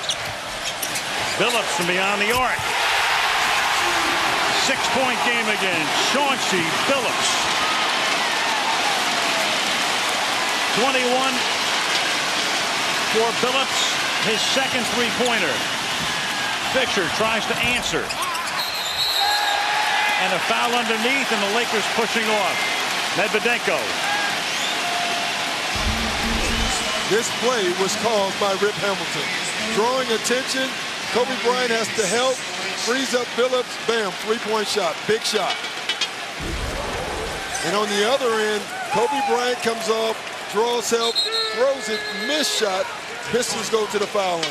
A: Billups from beyond the arc. 6-point game again. Chauncey Billups. 21 for Billups. His second 3-pointer. Fisher tries to answer. And a foul underneath, and the Lakers pushing off. Medvedenko.
B: This play was called by Rip Hamilton. Drawing attention, Kobe Bryant has to help. Frees up Billups, bam, 3-point shot, big shot. And on the other end, Kobe Bryant comes off, draws help, throws it, missed shot. Pistons go to the foul line.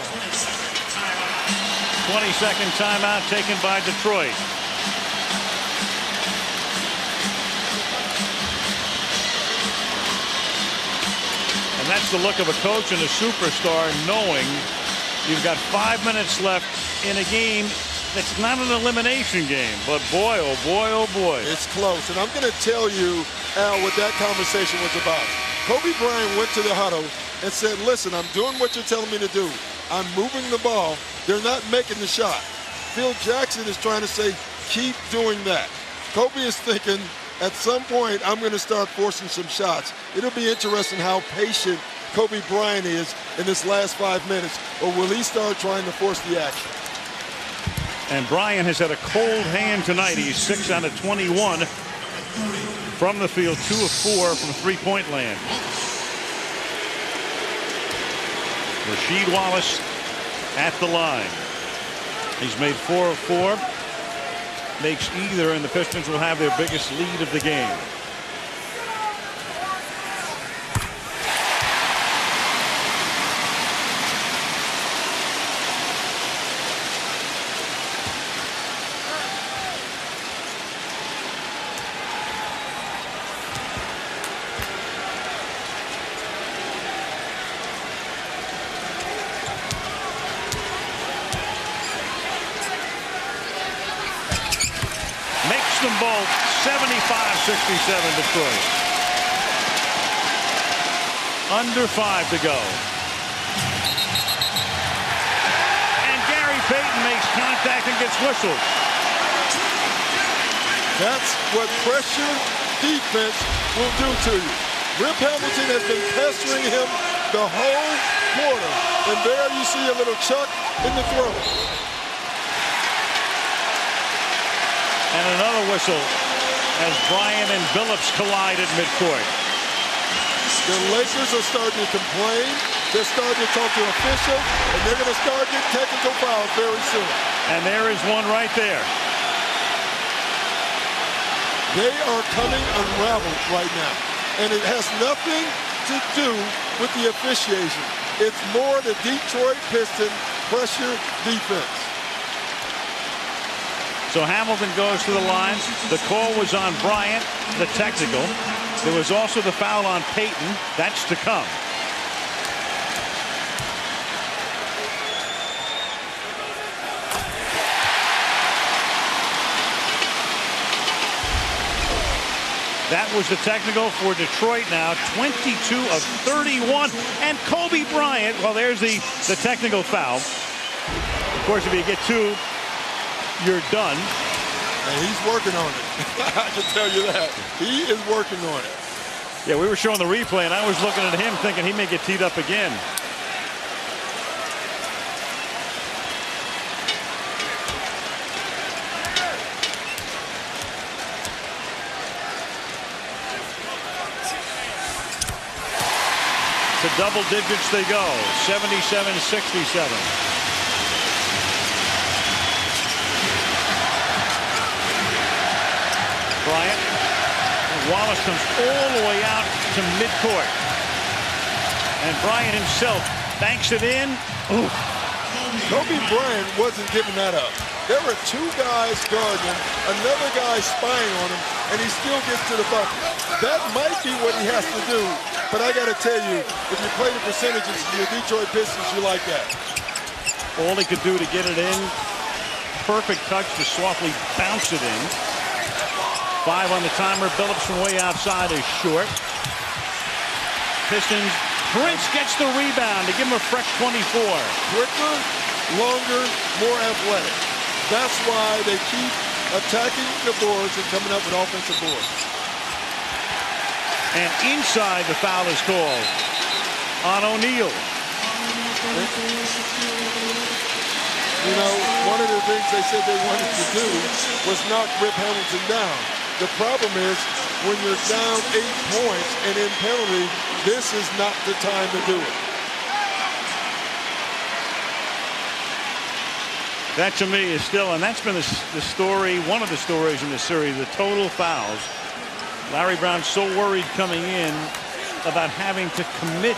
A: 20-second timeout taken by Detroit. And that's the look of a coach and a superstar, knowing you've got 5 minutes left in a game that's not an elimination game. But boy, oh boy, oh boy.
B: It's close. And I'm going to tell you, Al, what that conversation was about. Kobe Bryant went to the huddle and said, listen, I'm doing what you're telling me to do. I'm moving the ball. They're not making the shot. Phil Jackson is trying to say, keep doing that. Kobe is thinking, at some point, I'm going to start forcing some shots. It'll be interesting how patient Kobe Bryant is in this last 5 minutes, or will he start trying to force the action?
A: And Bryant has had a cold hand tonight. He's 6 out of 21 from the field, 2 of 4 from 3-point land. Rasheed Wallace at the line. He's made 4 of 4. Makes either, and the Pistons will have their biggest lead of the game. Detroit. Under 5 to go. And Gary Payton makes contact and gets whistled.
B: That's what pressure defense will do to you. Rip Hamilton has been pestering him the whole quarter. And there you see a little chuck in the throat.
A: And another whistle as Bryant and Billups collide at midcourt.
B: The Lakers are starting to complain. They're starting to talk to an official, and they're going to start getting technical fouls very soon.
A: And there is one right there.
B: They are coming unraveled right now. And it has nothing to do with the officiation. It's more the Detroit Pistons pressure defense.
A: So Hamilton goes to the line. The call was on Bryant, the technical. There was also the foul on Payton. That's to come. That was the technical for Detroit now. 22 of 31. And Kobe Bryant, well, there's the technical foul. Of course, if you get 2, you're done.
B: And he's working on it. I can tell you that. He is working on it.
A: Yeah, we were showing the replay, and I was looking at him thinking he may get teed up again. To double digits they go. 77-67. Bryant. Wallace comes all the way out to midcourt. And Bryant himself banks it in. Ooh.
B: Kobe Bryant wasn't giving that up. There were 2 guys guarding him, another guy spying on him, and he still gets to the bucket. That might be what he has to do, but I got to tell you, if you play the percentages of your Detroit Pistons, you like that.
A: All he could do to get it in. Perfect touch to softly bounce it in. 5 on the timer. Billups from way outside is short. Pistons. Prince gets the rebound to give him a fresh 24.
B: Quicker, longer, more athletic. That's why they keep attacking the boards and coming up with offensive boards.
A: And inside, the foul is called on O'Neal.
B: You know, one of the things they said they wanted to do was knock Rip Hamilton down. The problem is when you're down 8 points and in penalty, this is not the time to do it.
A: That to me is still, and that's been the story, one of the stories in this series, the total fouls. Larry Brown so worried coming in about having to commit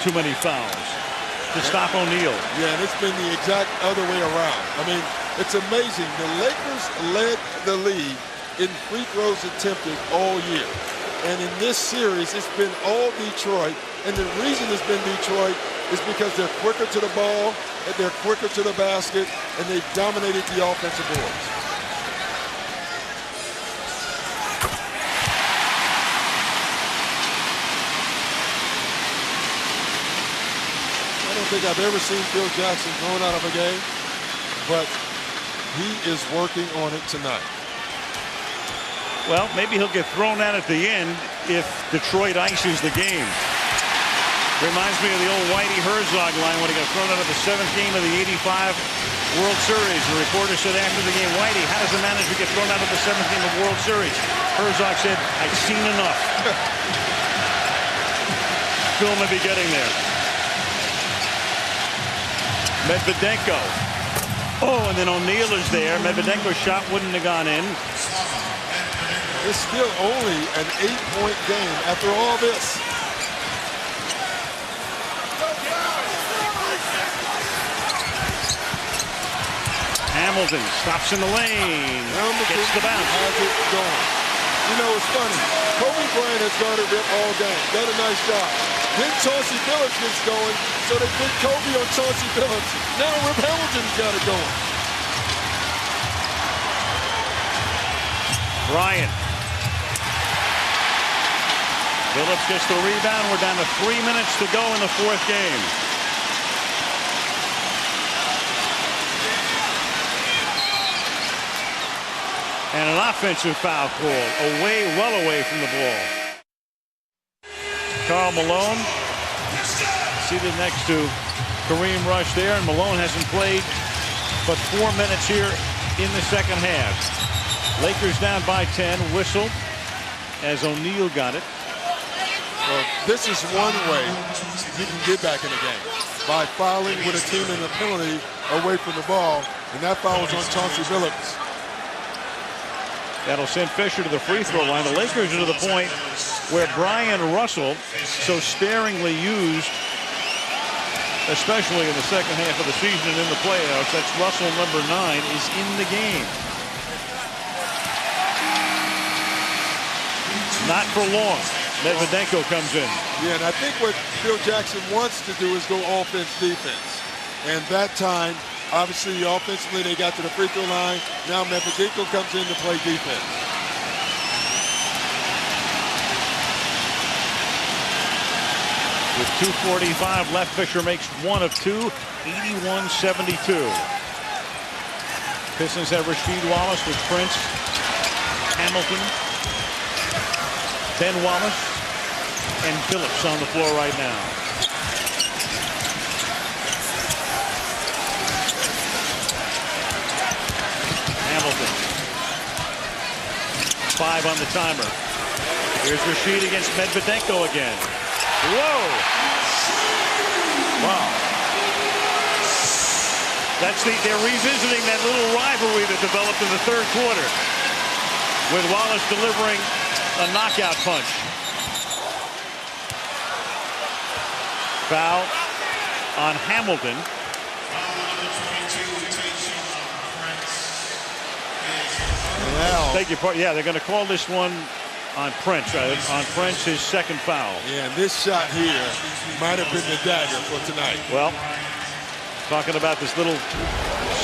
A: too many fouls to stop O'Neal.
B: Yeah, and it's been the exact other way around. I mean, it's amazing. The Lakers led the league in free throws attempted all year. And in this series, it's been all Detroit. And the reason it's been Detroit is because they're quicker to the ball, and they're quicker to the basket, and they've dominated the offensive boards. I don't think I've ever seen Phil Jackson thrown out of a game, but he is working on it tonight.
A: Well, maybe he'll get thrown out at the end if Detroit ices the game. Reminds me of the old Whitey Herzog line when he got thrown out of the 7th game of the '85 World Series. The reporter said after the game, Whitey, how does a manager get thrown out of the 7th game of the World Series? Herzog said, I've seen enough. Phil may be getting there. Medvedenko. Oh, and then O'Neal is there. Medvedenko's shot wouldn't have gone in.
B: It's still only an 8-point game after all this.
A: Hamilton stops in the lane. Gets the bounce.
B: Has it going. You know, it's funny. Kobe Bryant has guarded Rip all game. Done a nice job. Then Chauncey Billups gets going, so they put Kobe on Chauncey Billups. Now Rip Hamilton's got it going.
A: Bryant Billups gets the rebound. We're down to 3 minutes to go in the fourth game. And an offensive foul call. Well away from the ball. Karl Malone seated next to Kareem Rush there. And Malone hasn't played but 4 minutes here in the second half. Lakers down by 10. Whistle as O'Neal got it.
B: Well, this is one way you can get back in the game, by fouling with a team in a penalty away from the ball. And that foul was on Chauncey Billups.
A: That'll send Fisher to the free throw line. The Lakers are to the point where Bryon Russell, so sparingly used, especially in the second half of the season and in the playoffs, that's Russell number 9, is in the game. Not for long. Medvedenko comes in.
B: Yeah, and I think what Phil Jackson wants to do is go offense, defense. And that time, obviously, offensively, they got to the free throw line. Now Medvedenko comes in to play defense.
A: With 2:45 left, Fisher makes 1 of 2, 81-72. Pistons have Rasheed Wallace with Prince, Hamilton, Ben Wallace, and Billups on the floor right now. Hamilton. 5 on the timer. Here's Rasheed against Medvedenko again. Whoa! Wow. They're revisiting that little rivalry that developed in the third quarter, with Wallace delivering a knockout punch. Foul on Hamilton. Beg your pardon. Yeah, they're going to call this one on Prince. On Prince, his second foul.
B: Yeah, and this shot here might have been the dagger for tonight.
A: Well, talking about this little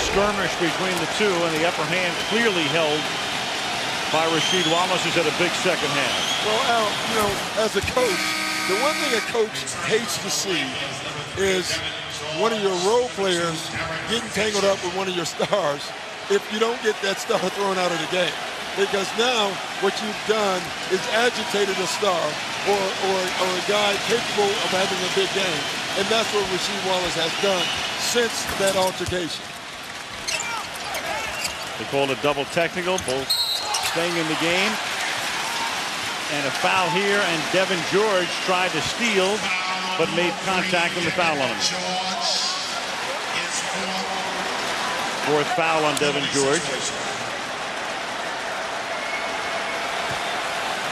A: skirmish between the two, and the upper hand clearly held by Rasheed Wallace, who's had a big second half.
B: Well, Al, you know, as a coach, the one thing a coach hates to see is one of your role players getting tangled up with one of your stars if you don't get that star thrown out of the game. Because now what you've done is agitated a star or a guy capable of having a big game. And that's what Rasheed Wallace has done since that altercation.
A: They called a double technical, both staying in the game. And a foul here, and Devean George tried to steal, but made contact and the foul on him. Fourth foul on Devean George.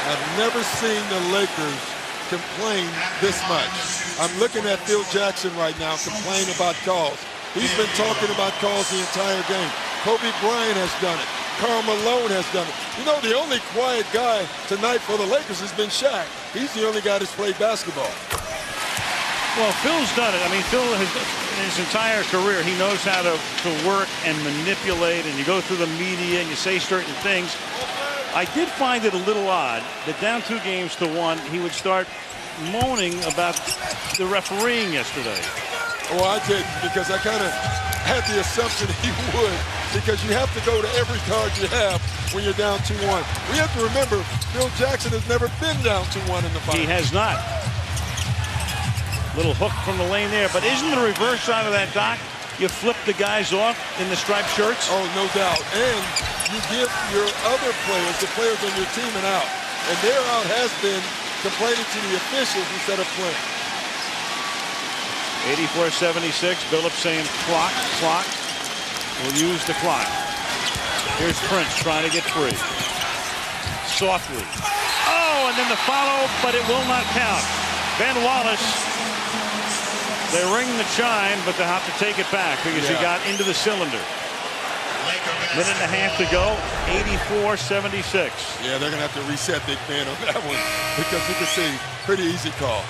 B: I've never seen the Lakers complain this much. I'm looking at Phil Jackson right now complain about calls. He's been talking about calls the entire game. Kobe Bryant has done it. Karl Malone has done it. You know, the only quiet guy tonight for the Lakers has been Shaq. He's the only guy that's played basketball.
A: Well, Phil's done it. I mean, Phil has, in his entire career, he knows how to work and manipulate, and you go through the media and you say certain things. I did find it a little odd that down 2 games to 1, he would start moaning about the refereeing yesterday.
B: Well, I didn't, because I kind of had the assumption he would, because you have to go to every card you have when you're down 2-1. We have to remember, Phil Jackson has never been down 2-1 in the finals.
A: He has not. Little hook from the lane there, but isn't the reverse side of that, Doc? You flip the guys off in the striped shirts?
B: Oh, no doubt. And you give your other players, the players on your team, an out. And their out has been complaining to the officials instead of playing.
A: 84-76. Billups saying clock. We'll use the clock. Here's Prince trying to get free. Softly. Oh, and then the follow, but it will not count. Ben Wallace, they ring the chime, but they'll have to take it back because he got into the cylinder. Minute and a half to go, 84-76.
B: Yeah, they're going to have to reset Big Ben on that one because you can see, pretty easy call.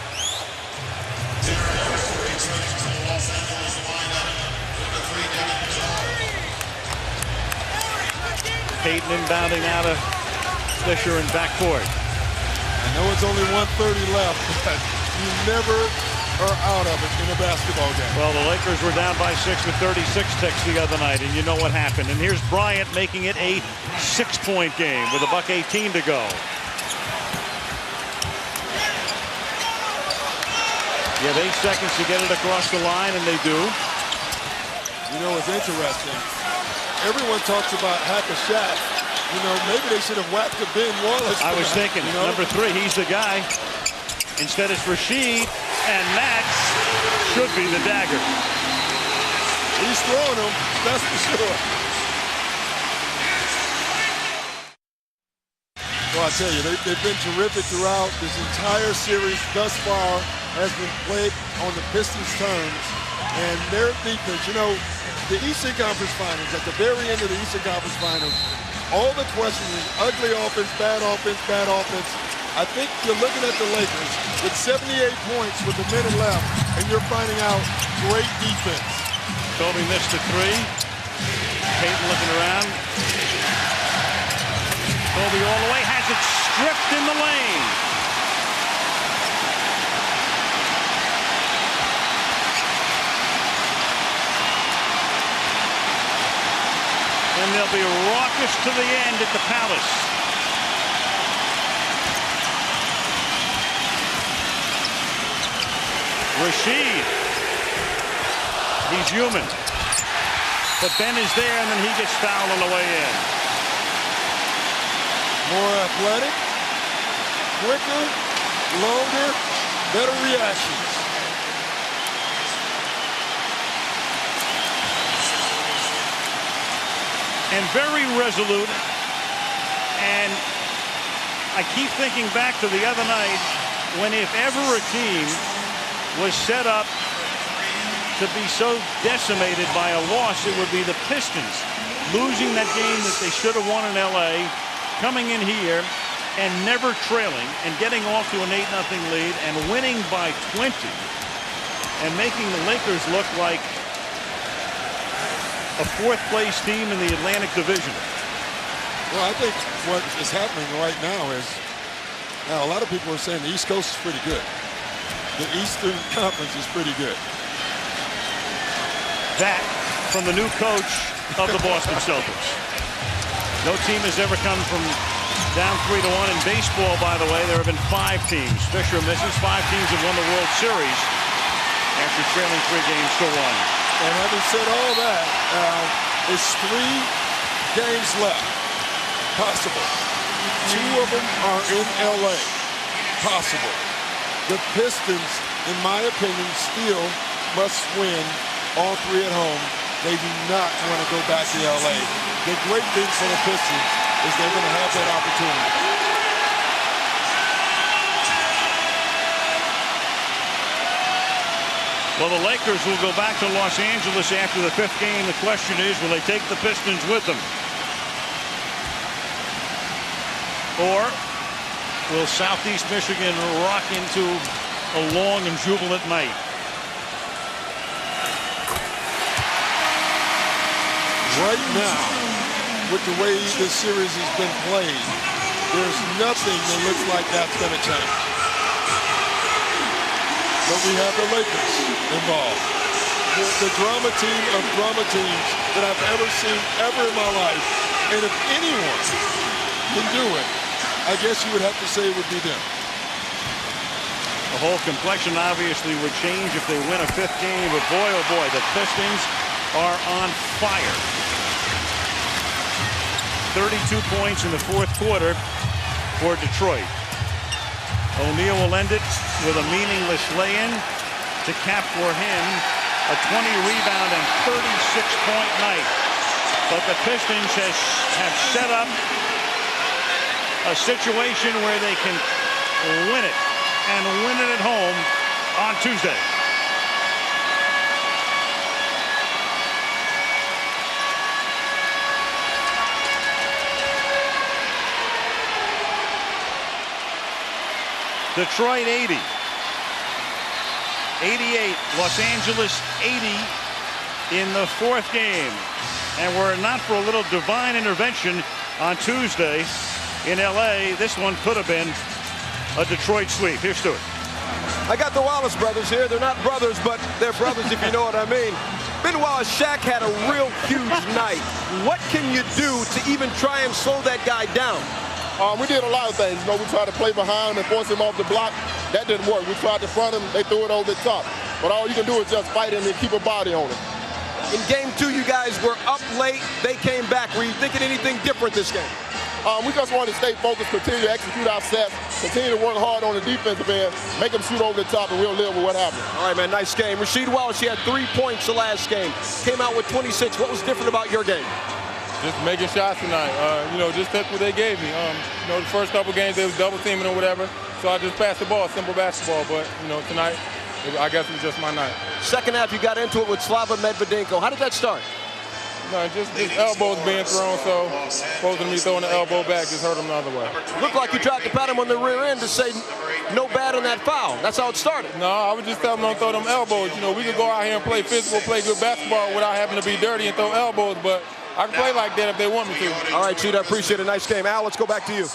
A: Payton inbounding out of Fisher in backcourt.
B: And know it's only 1:30 left, but you never are out of it in a basketball game.
A: Well, the Lakers were down by 6 with 36 ticks the other night, and you know what happened. And here's Bryant making it a 6-point game with $1:18 to go. You have 8 seconds to get it across the line, and they do.
B: You know, it's interesting. Everyone talks about hack a Shaq. You know, maybe they should have whacked a Ben Wallace.
A: I was thinking,
B: you know?
A: number 3, he's the guy. Instead, it's Rasheed, and that should be the dagger.
B: He's throwing them, that's for sure. Well, I tell you, they've been terrific throughout. This entire series thus far has been played on the Pistons' terms. And their defense, you know, the Eastern Conference Finals, at the very end of the Eastern Conference Finals, all the questions is ugly offense, bad offense, bad offense. I think you're looking at the Lakers with 78 points with a minute left, and you're finding out great defense.
A: Kobe missed a 3. Payton looking around. Kobe all the way, has it stripped in the lane. And they'll be raucous to the end at the Palace. Rasheed. He's human. But Ben is there, and then he gets fouled on the way in.
B: More athletic, quicker, longer, better reactions.
A: And very resolute. And I keep thinking back to the other night when, if ever a team was set up to be so decimated by a loss, it would be the Pistons. Losing that game that they should have won in LA, coming in here and never trailing and getting off to an 8-0 lead and winning by 20 and making the Lakers look like a 4th-place team in the Atlantic Division.
B: Well, I think what is happening right now is, now a lot of people are saying the East Coast is pretty good. The Eastern Conference is pretty good.
A: That from the new coach of the Boston Celtics. No team has ever come from down 3-1 in baseball, by the way. There have been 5 teams. Fisher misses. 5 teams have won the World Series after trailing 3 games to 1.
B: And having said all that, it's 3 games left. Possible. 2 of them are in LA. Possible. The Pistons, in my opinion, still must win all 3 at home. They do not want to go back to LA. The great thing for the Pistons is they're going to have that opportunity.
A: Well, the Lakers will go back to Los Angeles after the 5th game. The question is, will they take the Pistons with them? Or will Southeast Michigan rock into a long and jubilant night?
B: Right now, with the way this series has been played, there's nothing that looks like that's going to change. But we have the Lakers involved. The drama team of drama teams that I've ever seen ever in my life. And if anyone can do it, I guess you would have to say it would be them.
A: The whole complexion obviously would change if they win a 5th game. But boy, oh boy, the Pistons are on fire. 32 points in the 4th quarter for Detroit. O'Neal will end it with a meaningless lay-in to cap for him a 20-rebound and 36-point night. But the Pistons have set up a situation where they can win it, and win it at home on Tuesday. Detroit 80. 88. Los Angeles 80 in the 4th game. And were it not for a little divine intervention on Tuesday in LA, this one could have been a Detroit sweep. Here's Stuart.
D: I got the Wallace brothers here. They're not brothers, but they're brothers if you know what I mean. Meanwhile, Shaq had a real huge night. What can you do to even try and slow that guy down?
I: We did a lot of things. You know, we tried to play behind him and force him off the block. That didn't work. We tried to front him. They threw it over the top. But all you can do is just fight him and keep a body on him.
D: In game 2, you guys were up late. They came back. Were you thinking anything different this game?
I: We just wanted to stay focused, continue to execute our sets, continue to work hard on the defensive end, make them shoot over the top, and we'll live with what happened.
D: All right, man, nice game. Rasheed Wallace, he had 3 points the last game. Came out with 26. What was different about your game?
G: Just making shots tonight. You know, just that's what they gave me. You know, the first couple games, they was double teaming or whatever, so I just passed the ball, simple basketball. But, you know, tonight, I guess it was just my night.
C: Second half, you got into it with Slava Medvedenko. How did that start?
G: No, just elbows being thrown, so supposed to me throwing the elbow back just hurt him the other way.
C: Looked like you tried to pat him on the rear end to say no bad on that foul. That's how it started.
G: No, I would just tell them don't throw them elbows. You know, we could go out here and play physical, play good basketball without having to be dirty and throw elbows, but I can play like that if they want me to.
C: All right, Cheetah, I appreciate it. Nice game. Al, let's go back to you.